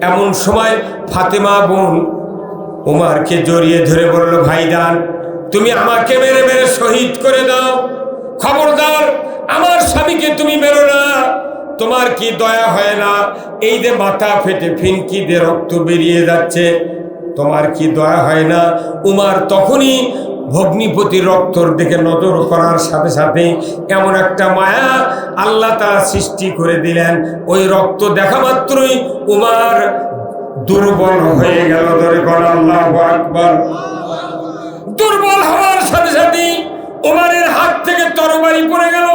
এমন সময় ফাতেমা বোন ওমরকে জড়িয়ে ধরে বলল, ভাইজান তুমি আমাকে মেরে মেরে শহীদ করে দাও, খবরদার আমার স্বামীকে তুমি মেরো না, তোমার কি দয়া হয় না? এই যে মাথা ফেটে ফিনকি দিয়ে রক্ত বেরিয়ে যাচ্ছে, তোমার কি দয়া হয় না? উমর তখনই ভগ্নিপতির রক্তর দিকে নজর করার সাথে সাথে এমন একটা মায়া আল্লাহ তাআলা সৃষ্টি করে দিলেন, ওই রক্ত দেখা মাত্রই উমর দুর্বল হয়ে গেল। ধরে বল আল্লাহু আকবার। দুর্বল হওয়ার সাথে সাথে উমরের হাত থেকে তরবারি পড়ে গেল।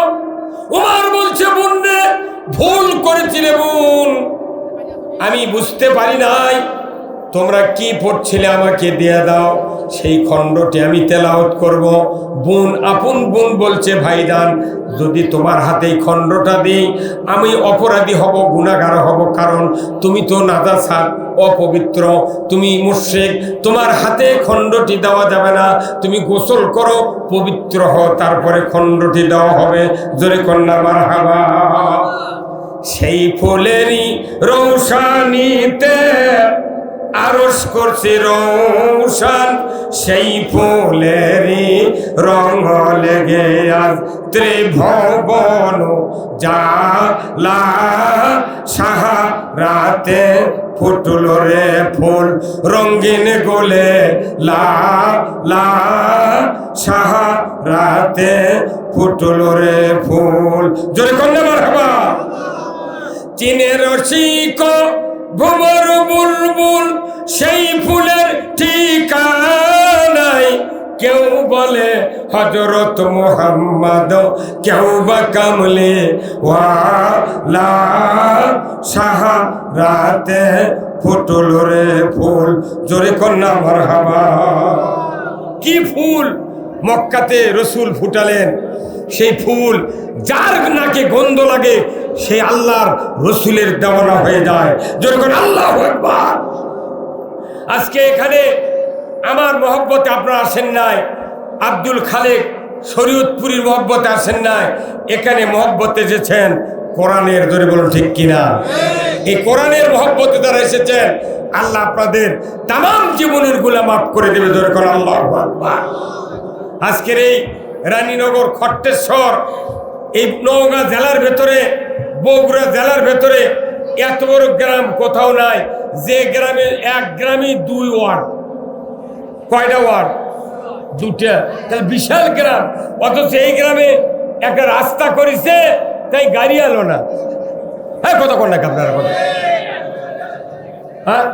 উমর বলছে, বোন রে, ভুল করেছি রে বোন, আমি বুঝতে পারি নাই, তোমরা কি পড়ছিলে আমাকে দিয়ে দাও, সেই খণ্ডটি আমি তেলাওয়াত করব। বোন, আপন বোন বলছে, ভাইজান যদি তোমার হাতে খণ্ডটা দিই আমি অপরাধী হব, গুনাহগার হব, কারণ তুমি তো নাজাসাত, অপবিত্র, তুমি মুশরিক, তোমার হাতে খণ্ডটি দেওয়া যাবে না, তুমি গোসল করো, পবিত্র হও, তারপরে খণ্ডটি দেওয়া হবে। জোরে কন্যা মারহাবা। সেই ফুলেরই রৌশানীতে আরশ করছে রৌশন, সেই ফুলেরই রঙ লেগে আজ ত্রিভুবন জালা। সাহারাতে ফুটল রে ফুল রঙিন গোলে লা লা। সাহারাতে ফুটল রে ফুল, জোরে কন্যা মারহাবা। চীনের রসিক ভুবর বুলবুল, সেই ফুলের ঠিকানাই। কেউ বলে হযরত মুহাম্মদ, কেউ বা কামলে ওয়ালা। সাহারাতে ফুটল রে ফুল, জোরে কন্যা মারহাবা। কি ফুল মক্কাতে রসুল ফুটালেন, সেই ফুল যার নাকে গন্ধ লাগে সে আল্লাহর রসুলের দেওয়ানা হয়ে যায়। যখন আল্লাহু আকবার। আজকে এখানে আমার মহব্বতে আপনারা আসেন নাই, আব্দুল খালেক শরীয়তপুরীর মহব্বতে আসেন নাই, এখানে মহব্বতে এসেছেন কোরআনের। ধরে বলুন ঠিক কিনা? এই কোরআনের মহব্বতে যারা এসেছেন, আল্লাহ আপনাদের তামাম জীবনের গুলা মাফ করে দেবে। ধরে কোন আল্লাহু আকবার। আজকের এই রানীনগর, খট্টেশ্বর, এই নওগাঁ জেলার ভেতরে, বগুড়া জেলার ভেতরে এত বড় গ্রাম কোথাও নাই যে গ্রামে, এক গ্রামে 2 ওয়ার্ড। কয়টা ওয়ার্ড? 2টা। তাহলে বিশাল গ্রাম। অথচ এই গ্রামে একটা রাস্তা করেছে, তাই গাড়ি এলো না। হ্যাঁ, কথা কোন না আপনারা কথা। হ্যাঁ,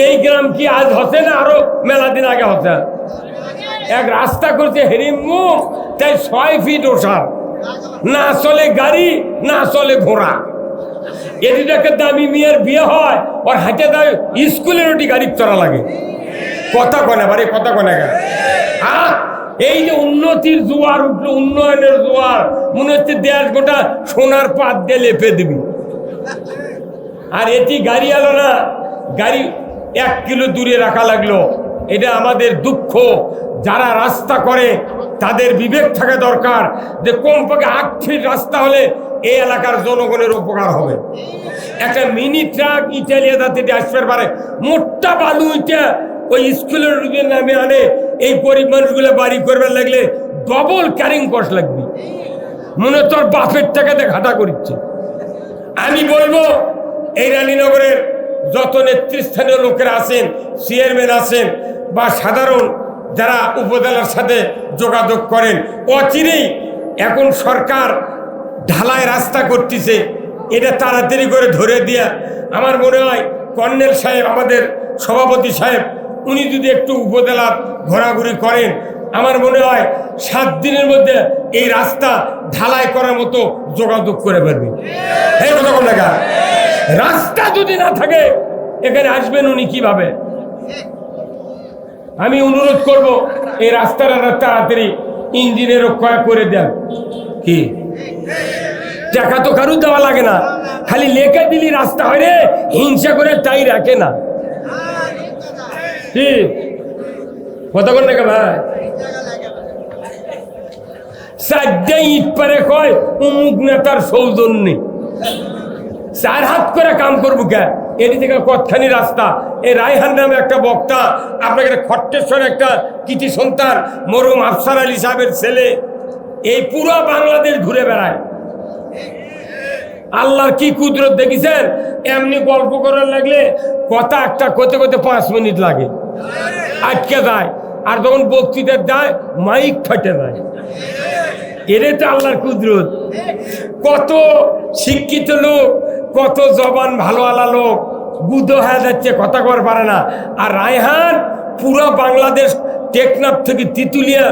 এই গ্রাম কি আজ হচ্ছে না আরো মেলা দিন আগে হচ্ছে? এক রাস্তা করছে হেরিমুখ, তাই 6 ফিট ওঠার, না চলে গাড়ি না চলে ঘোড়া। এদিকে দামি মেয়ের বিয়ে হয়, ওর হাঁটে দেয় স্কুলের ওটি গাড়ি চড়া লাগে। কথা কনে বাড়ি, কথা কনে গা। হ্যাঁ, এই যে উন্নতির জোয়ার উঠলো, উন্নয়নের জোয়ার, মনে হচ্ছে দেশ গোটা সোনার পাত দিয়ে লেপে দিবি। আর এটি গাড়ি এলো না, গাড়ি 1 কিলো দূরে রাখা লাগলো। এটা আমাদের দুঃখ। যারা রাস্তা করে তাদের বিবেক থাকা দরকার যে কমপক্ষে 8 ফিট রাস্তা হলে এই এলাকার জনগণের উপকার হবে। একটা মিনি ট্রাক ইটালিয়া যাতে আসতে পারে, মোটা বালু ইটা ওই স্কুলের নামে আনে, এই গরিব মানুষগুলো বাড়ি করবার লাগলে ডবল ক্যারিং কস্ট লাগবে। মনে তোর বাপের টাকাতে ঘাটা করছে। আমি বলবো এই রানীনগরের যত নেতৃস্থানীয় লোকেরা আছেন, চেয়ারম্যান আছেন বা সাধারণ যারা উপজেলার সাথে যোগাযোগ করেন, অচিরেই এখন সরকার ঢালাই রাস্তা করতেছে, এটা তাড়াতাড়ি করে ধরে দিয়া, আমার মনে হয় কর্নেল সাহেব, আমাদের সভাপতি সাহেব, উনি যদি একটু উপজেলার ঘোরাঘুরি করেন, আমার মনে হয় 7 দিনের মধ্যে এই রাস্তা ঢালাই করার মতো যোগাযোগ করে পারবে। এই কথা কোন জায়গা? রাস্তা যদি না থাকে এখানে আসবেন উনি কিভাবে? আমি অনুরোধ করব এই রাস্তাটা তাড়াতাড়ি ইঞ্জিনের রক্ষা করে দেন। কি টাকা তো কারু দেওয়া লাগে না, খালি লেখা দিলি রাস্তা হয় রে, হিংসা করে তাই রাখে না। কি কথা বল না ভাই? 4 ইট পারে কয় অমুক নেতার সৌজন্যে, 4 হাত করে কাম করবো কে? এটি থেকে কতখানি রাস্তা। এই রায়হান নামে একটা বক্তা, আপনাকে খট্টেশ্বর একটা কৃতি সন্তান, মরহুম আফসার আলী সাহেবের ছেলে, এই পুরো বাংলাদেশ ঘুরে বেড়ায়। আল্লাহর কি কুদরত দেখেছেন? এমনি গল্প করার লাগলে কথা একটা করতে করতে 5 মিনিট লাগে, আটকে যায়। আর যখন বক্তৃতা যায় মাইক ফাটে যায়। এটাই তো আল্লাহর কুদরত। কত শিক্ষিত লোক, কত জবান ভালো আলা লোক বুদ্ধ হয়ে যাচ্ছে, কথা কর পারে না। আর রায়হান পুরো বাংলাদেশ, টেকনাফ থেকে তিতুলিয়া,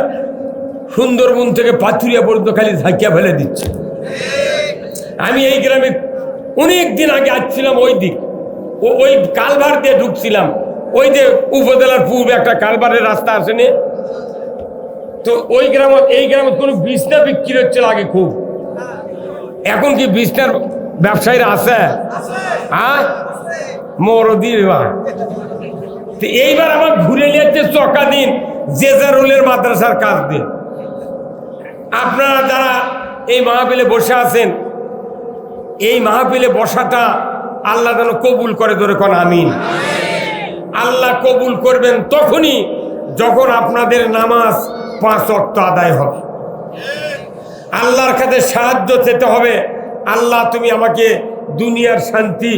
সুন্দরবন থেকে পাথুরিয়া পর্যন্ত খালি ঝাঁকিয়া ফেলে দিচ্ছে। আমি এই গ্রামে অনেক দিন আগে আসছিলাম, ওই দিক ওই কালভার দিয়ে ঢুকছিলাম। ওই যে উপজেলার পূর্বে একটা কালভারের রাস্তা আসেনি তো, ওই গ্রামে, এই গ্রামে কোনো বিছনা বিক্রি হচ্ছিল আগে খুব। এখন কি বিছনার ব্যবসায়ীরা আছে? হ্যাঁ, মরদি। এইবার আমার ঘুরে নিয়েছে চকা দিন জেজারুলের মাদ্রাসার কাজ দিয়ে। আপনারা যারা এই মাহফিলে বসে আছেন, এই মাহফিলে বসাটা আল্লাহ যেন কবুল করে, ধরে কোন আমিন। আল্লাহ কবুল করবেন তখনই যখন আপনাদের নামাজ 5 ওয়াক্ত আদায় হবে। আল্লাহর কাছে সাহায্য চেতে হবে, আল্লাহ তুমি আমাকে দুনিয়ার শান্তি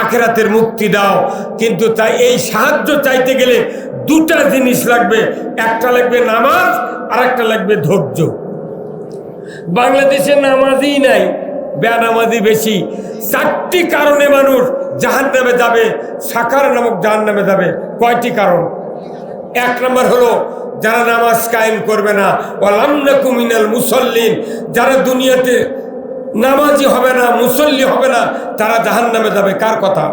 আখিরাতের মুক্তি দাও। কিন্তু তাই এই সাহায্য চাইতে গেলে দুটা জিনিস লাগবে, একটা লাগবে নামাজ আর একটা লাগবে ধৈর্য। বাংলাদেশে নামাজই নাই, বেনামাজি বেশি। 4টি কারণে মানুষ জাহান্নামে যাবে, সাকার নামক জাহান্নামে যাবে। কয়টি কারণ? 1 নম্বর হলো যারা নামাজ কায়েম করবে না, ওয়ালাম নাকু মিনাল মুসাল্লিন, যারা দুনিয়াতে নামাজি হবে না, মুসল্লি হবে না, তারা জাহান্নামে যাবে। কার কথা?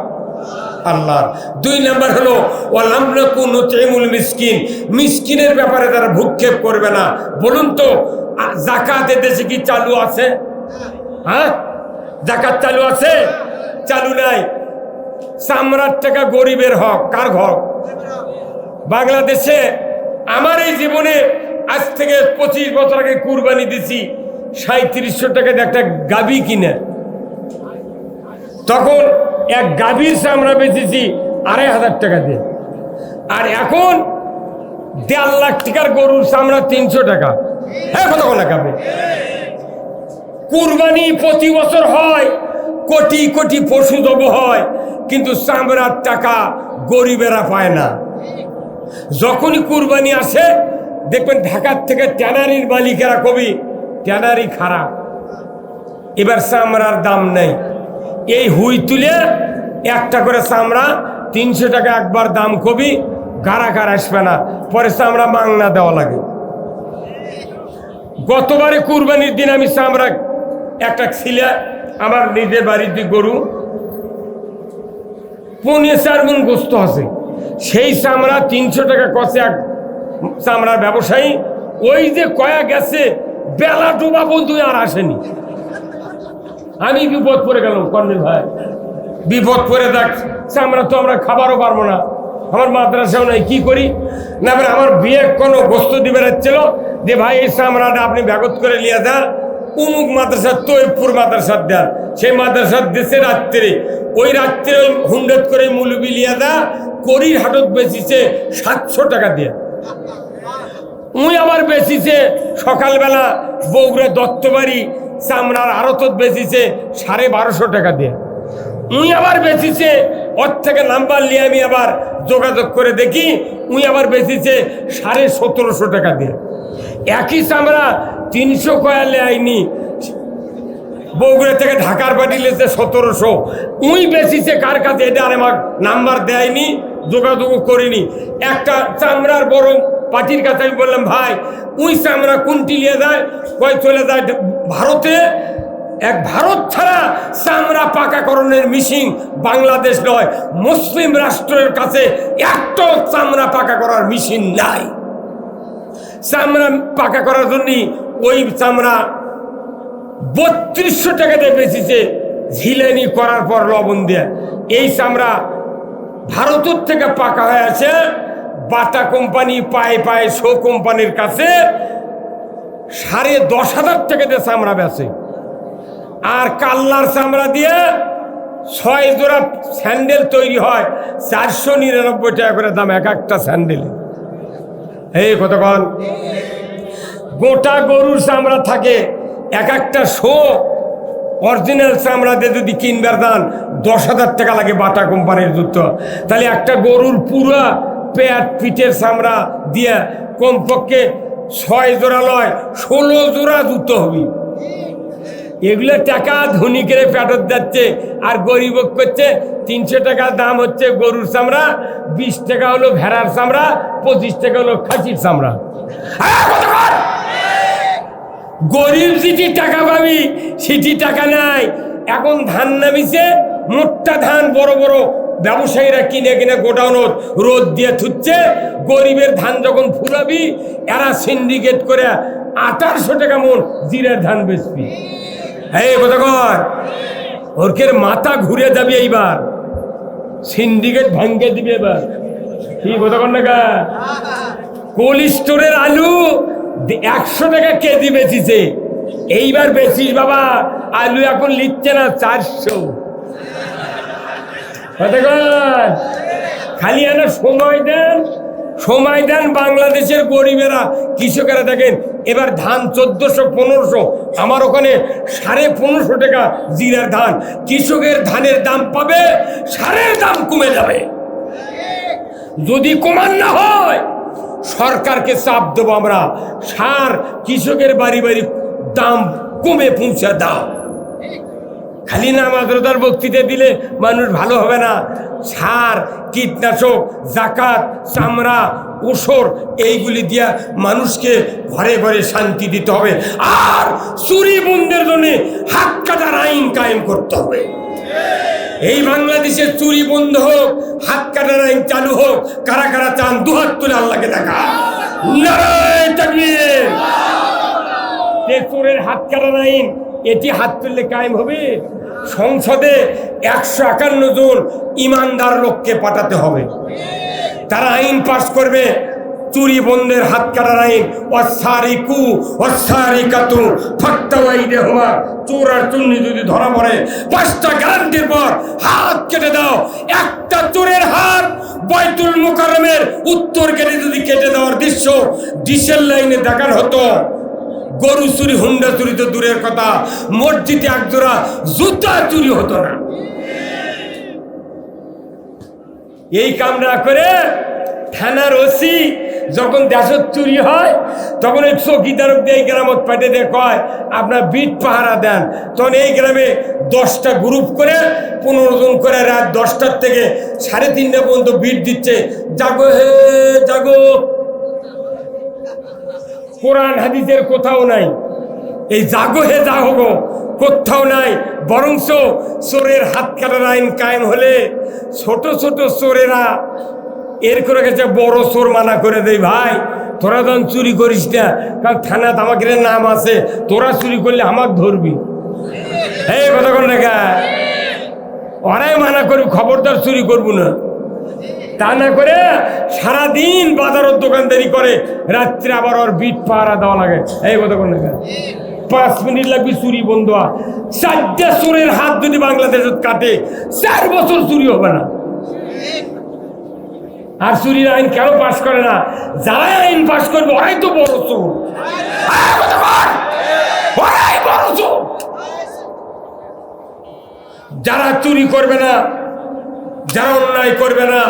আল্লাহর। 2 নম্বর হলো ওয়ালাম নাকু নুতইমুল মিসকিন, মিসকিনের ব্যাপারে তারা ভূক্ষেপ করবে না। বলুন তো যাকাত দেশে কি চালু আছে? হ্যাঁ, যাকাত চালু আছে? চালু নাই। চামড়ার টাকা গরিবের হক। কার হক? বাংলাদেশে আমার এই জীবনে আজ থেকে 25 বছর আগে কুরবানি দিছি 3700 টাকা দিয়ে একটা গাভী কিনে। তখন এক গাভীর চামড়া বেচেছি 2500 টাকা দিয়ে। আর এখন 1.5 লাখ টাকার গরুর চামড়া 300 টাকা। হ্যাঁ, কত না খাবে? কুরবানি প্রতি বছর হয়, কোটি কোটি পশু জব হয়, কিন্তু চামড়ার টাকা গরিবেরা পায় না। যখনই কুরবানি আসে দেখবেন ঢাকার থেকে ট্যানারির মালিকেরা কবি ট্যানারি খারাপ, এবার চামড়ার দাম নেই। এই হুই তুলে একটা করে চামড়া 300 টাকা একবার দাম কবি, গাড়াকার আসবে না, পরে চামড়া মাংনা দেওয়া লাগে। গতবারে কুরবানির দিন আমি চামড়া একটা ছিলে আমার নিজের বাড়িতে গরু 4.5 মণ গোস্ত আছে, সেই চামড়া 300 টাকা কষে এক চামড়ার ব্যবসায়ী। ওই যে কয়া গেছে বেলা ডোবা বন্ধু আর আসেনি। আমি বিপদ পড়ে গেলাম। কর্নেল ভাই বিপদ পড়ে দেখ, চামড়া তো আমরা খাবারও পারবো না, আমার মাদ্রাসাও নাই, কি করি? না আমার বিয়ে কোনো গোস্ত দিবে রাখছিল যে ভাই এই চামড়াটা আপনি ব্যাগত করে নিয়ে যান উমুক মাদ্রাসার তৈবপুর মাদ্রাসার দেন। সেই মাদ্রাসার দেশে রাত্রে ওই রাত্রে ওই হুন্ডত করে মুলবি লিয়া দা করির হাটত বেচিছে 700 টাকা দিয়ে। উই আবার বেচিছে সকালবেলা বগুড়া দত্তবাড়ি চামড়ার আড়তত বেচিছে 1250 টাকা দিয়ে। উই আবার বেচিছে, ওর থেকে নাম্বার নিয়ে আমি আবার যোগাযোগ করে দেখি, উই আবার বেচিছে 1750 টাকা দিয়ে। একই চামড়া 300 কয়ালে আইনি, বগুড়া থেকে ঢাকার পাঠিয়েছে 1700। উই বেচিছে কার কাছে এটা আর আমার নাম্বার দেয়নি, যোগাযোগ করিনি। একটা চামড়ার বড় পার্টির কাছে আমি বললাম ভাই উই চামড়া কোনটি নিয়ে যায়? কয় চলে যায় ভারতে। এক ভারত ছাড়া চামড়া পাকাকরণের মেশিন বাংলাদেশ নয়, মুসলিম রাষ্ট্রের কাছে একটা চামড়া পাকা করার মেশিন নাই। চামড়া পাকা করার জন্য ওই চামড়া 3200 টাকা দিয়ে বেচেছে, ঝিলেনি করার পর লবণ দিয়ে। এই চামড়া ভারতের থেকে পাকা হয়ে আছে বাটা কোম্পানি পায়ে পায়ে শো কোম্পানির কাছে 10,500 টাকা দিয়ে চামড়া বেচে। আর কাল্লার চামড়া দিয়ে 6 জোড়া স্যান্ডেল তৈরি হয়, 499 টাকা করে দাম এক একটা স্যান্ডেল। এই কতক্ষণ গোটা গরুর চামড়া থাকে, এক একটা শো অরিজিনাল চামড়া দিয়ে যদি কিনবার দান 10,000 টাকা লাগে বাটা কোম্পানির জুতো। তাহলে একটা গরুর পুরা পেট পিঠের চামড়া দিয়ে কমপক্ষে 6 জোড়া লয় 16 জোড়া জুতো হবে। এগুলো টাকা ধনীকের পেটত যাচ্ছে, আর গরিব করছে 300 টাকা দাম হচ্ছে গরুর চামড়া, 20 টাকা হলো ভেড়ার চামড়া, 25 টাকা হলো খাসির চামড়া। গরিব যেটি টাকা পাবি সেটি টাকা নাই। এখন ধান নামিছে, মোটা ধান বড় বড় ব্যবসায়ীরা কিনে কিনে গোডাউনত রোদ দিয়ে থুচ্ছে। গরিবের ধান যখন ফুরাবি এরা সিন্ডিকেট করে 1800 টাকা মন জিরার ধান বেচবি। এই কথা কর, ওরকের মাথা ঘুরে যাবে এইবার, সিন্ডিকেট ভাঙ্গে দিবে এবার। কি কথা কর না গা? কোল্ড স্টোরের আলু 100 টাকা কেজি বেচিছে, এইবার বেচিস বাবা আলু এখন লিখছে না 400। খালি এনে সময় দেন বাংলাদেশের গরিবেরা কৃষকেরা দেখেন এবার ধান 1400-1500, আমার ওখানে 1550 টাকা জিরার ধান। কৃষকের ধানের দাম পাবে, সারের দাম কমে যাবে। যদি কমান না হয় সরকারকে চাপ দেবো আমরা, সার কৃষকের বাড়ি বাড়ি দাম কমে পৌঁছে দাও। খালি নামাজ রোজার বক্তৃতা দিলে মানুষ ভালো হবে না। সার, কীটনাশক, জাকাত, চামড়া, ওষুধ এইগুলি দিয়া মানুষকে ঘরে ঘরে শান্তি দিতে হবে। আর চুরি বন্ধের জন্য হাত কাটার আইন কায়েম করতে হবে। এই বাংলাদেশের চুরি বন্ধ হোক, হাত কাটার আইন চালু হোক। কারা কারা চান দুহাত তুলে আল্লাহকে দেখা। নারায়ে তাকবীর। চোরের হাত কাটার আইন এটি হাত তুললে কায়েম হবে। সংসদে 151 জন ইমানদার লোককে পাঠাতে হবে, তারা আইন পাশ করবে চুরি বন্ধের হাত কাটার আইন। ওয়াসারিকু ওয়াসারিকাতু ফাক্তাউ আইদিহুমা। চোর আর চুন্নি যদি ধরা পড়ে 5টা গ্যারান্টির পর হাত কেটে দাও। একটা চোরের হাত বাইতুল মুকাররমের উত্তর গেটে যদি কেটে দেওয়ার দৃশ্য ডিসেল লাইনে দেখার হতো, গরু চুরি, হুন্ডা চুরি তো দূরের কথা, মসজিদে একজোড়া জুতা চুরি হতো না। এই কাম না করে থানার ওসি যখন দেশত চুরি হয় তখন এই চৌকিদারক দিয়ে এই গ্রামত পাঠিয়ে দিয়ে কয় আপনার বিট পাহারা দেন। তখন এই গ্রামে 10টা গ্রুপ করে 15 জন করে রাত 10টার থেকে 3:30 পর্যন্ত বিট দিচ্ছে, জাগো হে জাগো। কোরআন হাদিসের কোথাও নাই এই জাগো হে জাগো, কোথাও নাই। বরঞ্চ চোরের হাত কাটার আইন কায়েম হলে ছোট ছোট চোরেরা এর করে গেছে বড় চোর মানা করে দেয়, ভাই তোরা যখন চুরি করিস না, কারণ থানাত আমাকে নাম আছে, তোরা চুরি করলে আমাকে ধরবি। এই কথা কোন দেখা ওরাই মানা করবি, খবরদার চুরি করবো না। তা না করে সারাদিন বাজারের দোকানদারি করে, রাত্রে আবার ওর বিট পাহারা দেওয়া লাগে। এই কথা কোন দেখা 5 মিনিট লাগবে চুরি বন্ধ। 4টা চোরের হাত যদি বাংলাদেশে কাটে 4 বছর চুরি হবে না। আর চুরির আইন কেন পাশ করে না? যারা আইন পাশ করবে ওরাই তো বড় চোর, ওরাই বড় চোর। যারা চুরি করবে না, যারা অন্যায় করবে না,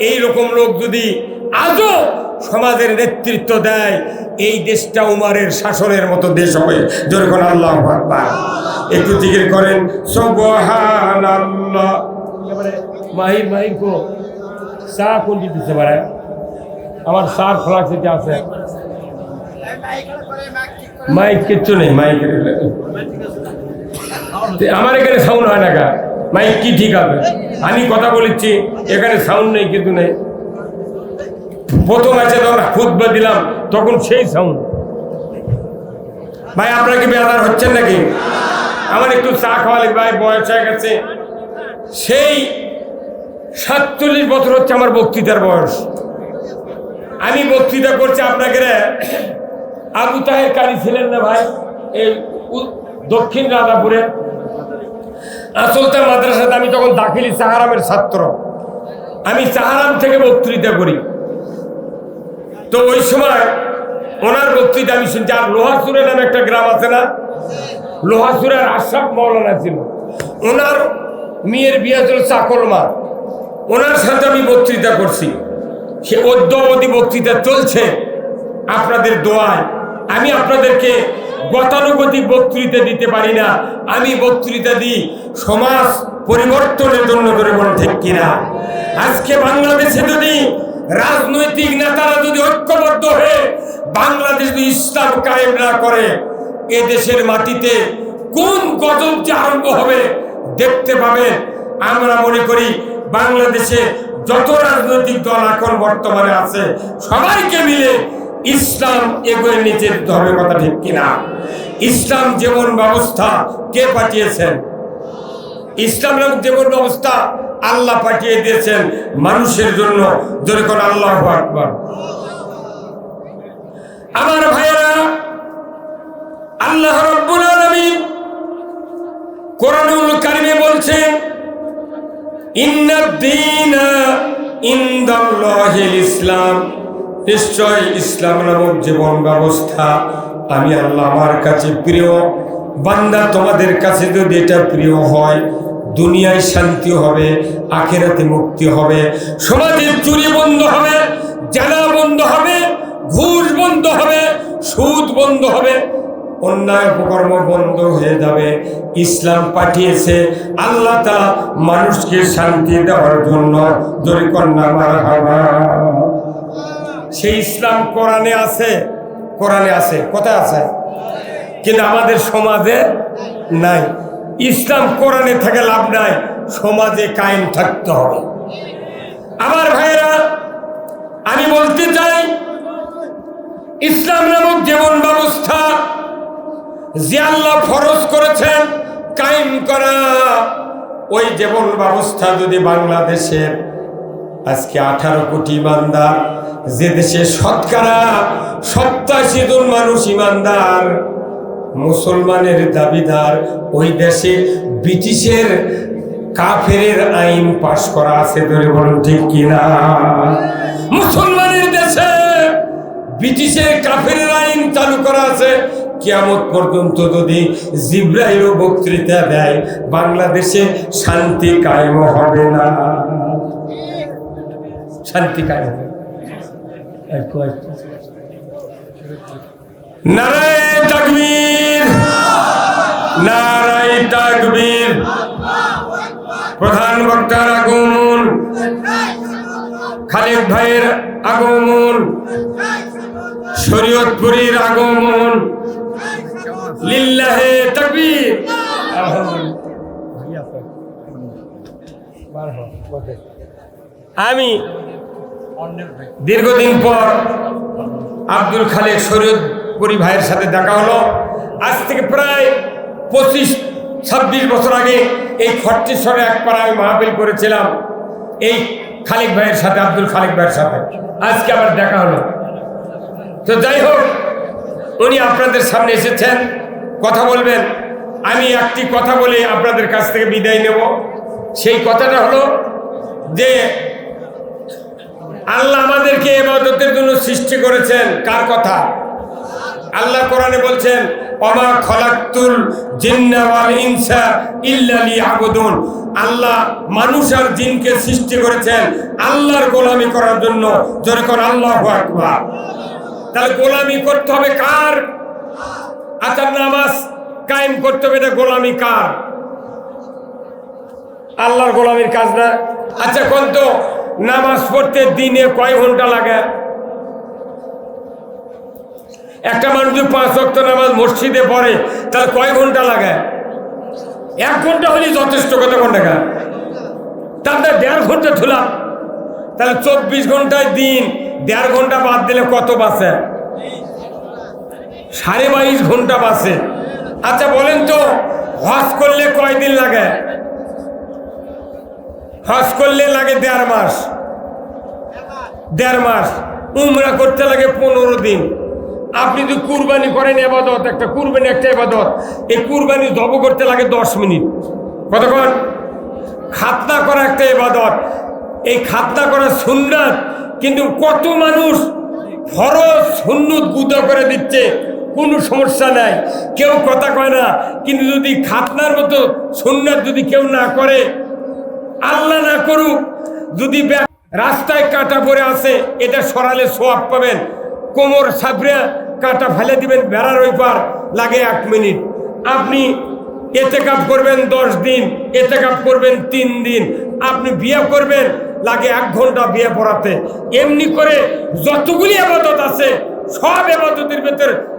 এই রকম লোক যদি আজও সমাজের নেতৃত্ব দেয়, এই দেশটা উমারের শাসনের মতো দেশ হবে। যখন আল্লাহু আকবার একটু জিকির করেন সুবহানাল্লাহ। মাহির মাহির কো চা কোন দিতে পারে? আমার সার ফ্লাক্সিতে আছে, মাইক কিচ্ছু নেই। মাইকের আমার এখানে সাউন্ড হয় না গা, মাইক কি ঠিক আছে? আমি কথা বলেছি, এখানে সাউন্ড নেই, কিন্তু নেই। প্রথম আছে তখন খুতবা দিলাম, তখন সেই সাউন্ড। ভাই আপনারা কি বেজার হচ্ছেন নাকি? আমার একটু চা খাওয়া লাগবে, ভাই বয়স হয়ে গেছে। সেই 47 বছর হচ্ছে আমার বক্তৃতার বয়স। আমি বক্তৃতা করছি আপনাকে। আবু তাহের কারি ছিলেন না ভাই, এই দক্ষিণ রাজাপুরে আসলতার মাদ্রাসাতে আমি তখন দাখিলি সাহারামের ছাত্র। আমি সাহারাম থেকে বক্তৃতা করি। তো ওই সময় ওনার বক্তৃতা আমি শুনছি। আর লোহাসুরে নামে একটা গ্রাম আছে না, লোহাসুরের আশরাফ মৌলানা ছিল, ওনার মেয়ের বিয়ে ছিল চাকলমা, ওনার সাথে আমি বক্তৃতা করছি। সে অদ্যাবধি বক্তৃতা চলছে আপনাদের দোয়ায়। আমি আপনাদেরকে গতানুগতিক বক্তৃতা দিতে পারি না, আমি বক্তৃতা দিই সমাজ পরিবর্তনের জন্য করে, বলে ঠিক কিনা? আজকে বাংলাদেশে যদি রাজনৈতিক নেতারা যদি ঐক্যবদ্ধ হয়ে বাংলাদেশ যদি ইসলাম কায়েম না করে, এ দেশের মাটিতে কোন গজব যে আরম্ভ হবে দেখতে পাবেন। আমরা মনে করি বাংলাদেশে যত রাজনৈতিক দল এখন বর্তমানে আছে, সবাইকে মিলে ইসলাম এগোয় নিচে দিতে হবে, কথা ঠিক কিনা? ইসলাম জীবন ব্যবস্থা কে পাঠিয়েছেন? ইসলাম নামক জীবন ব্যবস্থা আল্লাহ পাঠিয়ে দিয়েছেন মানুষের জন্য। যেরকম আল্লাহু আকবার। আমার ভাইয়েরা, আল্লাহ রাব্বুল আলামিন কোরআনুল কারিমে বলছেন, ইন্নাদ দীনা ইনদাল্লাহিল ইসলাম, নিশ্চয় ইসলাম নামক জীবন ব্যবস্থা আমি আল্লাহ আমার কাছে প্রিয়। বান্দা তোমাদের কাছে যদি এটা প্রিয় হয়, দুনিয়ায় শান্তি হবে, আখিরাতে মুক্তি হবে, সমাজের চুরি বন্ধ হবে, জানা বন্ধ হবে, ঘুষ বন্ধ হবে, সুদ বন্ধ হবে, অন্যায় অপকর্ম বন্ধ হয়ে যাবে। ইসলাম পাঠিয়েছে আল্লাহ তাআলা মানুষকে শান্তি দেওয়ার জন্য। জোরে কন্যা মারহাবা। সেই ইসলাম কোরআনে আছে, কোরআনে আছে, কোথায় আছে? কিন্তু আমাদের সমাজে নাই। ইসলাম কোরআনে থেকে লাভ নাই, সমাজে কায়েম থাকতে হবে। আমার ভাইয়েরা, আমি বলতে চাই ইসলাম নামক জীবন ব্যবস্থা যে আল্লাহ ফরজ করেছেন কায়েম করা, ওই জীবন ব্যবস্থা যদি বাংলাদেশের আজকে 18 কোটি ইমানদার, যে দেশে শতকরা 87 জন মানুষ ইমানদার মুসলমানের দাবিদার, ওই দেশে ব্রিটিশের কাফেরের আইন পাশ করা আছে। ধরে বলুন ঠিক কিনা? মুসলমানের দেশে ব্রিটিশের কাফেরের আইন চালু করা আছে। কিয়ামত পর্যন্ত যদি জিবরাইল বক্তৃতা দেয়, বাংলাদেশে শান্তি কায়েম হবে না। শান্তি কায়েম হবে। নারায়ে তাকবীর, নারায়ে তাকবীর। প্রধান বক্তার আগমন, খালেদ ভাইয়ের আগমন, শরীয়তপুরীর আগমন, লিল্লাহে তাকবীর। আমি দীর্ঘদিন পর আব্দুল খালেক শরীয়তপুরী ভাইয়ের সাথে দেখা হলো। আজ থেকে প্রায় 25-26 বছর আগে এই খট্টিশ্বরে এক পাড়ায় মাহফিল করেছিলাম এই খালেক ভাইয়ের সাথে, আব্দুল খালেক ভাইয়ের সাথে। আজকে আবার দেখা হলো। তো যাই হোক, উনি আপনাদের সামনে এসেছেন, কথা বলবেন। আমি একটি কথা বলে আপনাদের কাছ থেকে বিদায় নেব। সেই কথাটা হলো যে আল্লাহ আমাদেরকে ইবাদতের জন্য সৃষ্টি করেছেন। কার কথা? আল্লাহ কোরআনে বলছেন, ওমা খলাকতুল জিন্না ওয়াল ইনসা ইল্লা লিয়াবুদুন। আল্লাহ মানুষ আর জিনকে সৃষ্টি করেছেন আল্লাহর গোলামি করার জন্য। জোরে কোন আল্লাহু আকবার। তাহলে গোলামি করতে হবে কার? আচ্ছা, নামাজ কায়েম করতে হবে, এটা গোলামি কার? আল্লাহর গোলামির কাজ না? আচ্ছা, কোন তো নামাজ পড়তে দিনে কয় ঘন্টা লাগে? একটা মানুষ যদি 5 ওয়াক্ত নামাজ মসজিদে পড়ে তাহলে কয় ঘন্টা লাগে? 1 ঘন্টা হলেই যথেষ্ট। কত ঘন্টা? তাহলে 1.5 ঘন্টা ধুলাম, তাহলে 24 ঘন্টায় দিন, 1.5 ঘন্টা বাদ দিলে কত বাঁচে? 22.5 ঘন্টা বাঁচে। আচ্ছা বলেন তো, হজ করলে কয় দিন লাগে? হজ করলে লাগে 1.5 মাস। 1.5 মাস। উমরা করতে লাগে 15 দিন। আপনি যদি কুরবানি করেন, ইবাদত, একটা কুরবানি একটা ইবাদত, এই কুরবানি জব করতে লাগে 10 মিনিট। কতক্ষণ? খাতনা করা একটা ইবাদত, এই খাতনা করা সুন্নাত, কিন্তু কত মানুষ ফরজ সুন্নত গুদা করে দিচ্ছে, কোনো সমস্যা নাই, কেউ কথা কয় না। কিন্তু যদি খাতনার মতো সুন্নাত যদি কেউ না করে, আল্লাহ না করুক, যদি রাস্তায় কাঁটা পড়ে আসে, এটা সরালে সোয়াব পাবেন। কোমর সাবরে কাঁটা ফেলে দিবেন, বেড়ার ওই পার, লাগে 1 মিনিট। আপনি এতেকাফ করবেন 10 দিন, এতেকাফ করবেন 3 দিন। আপনি বিয়ে করবেন, লাগে 1 ঘন্টা বিয়ে পড়াতে। এমনি করে যতগুলি ইবাদত আছে, সব ইবাদতের ভেতর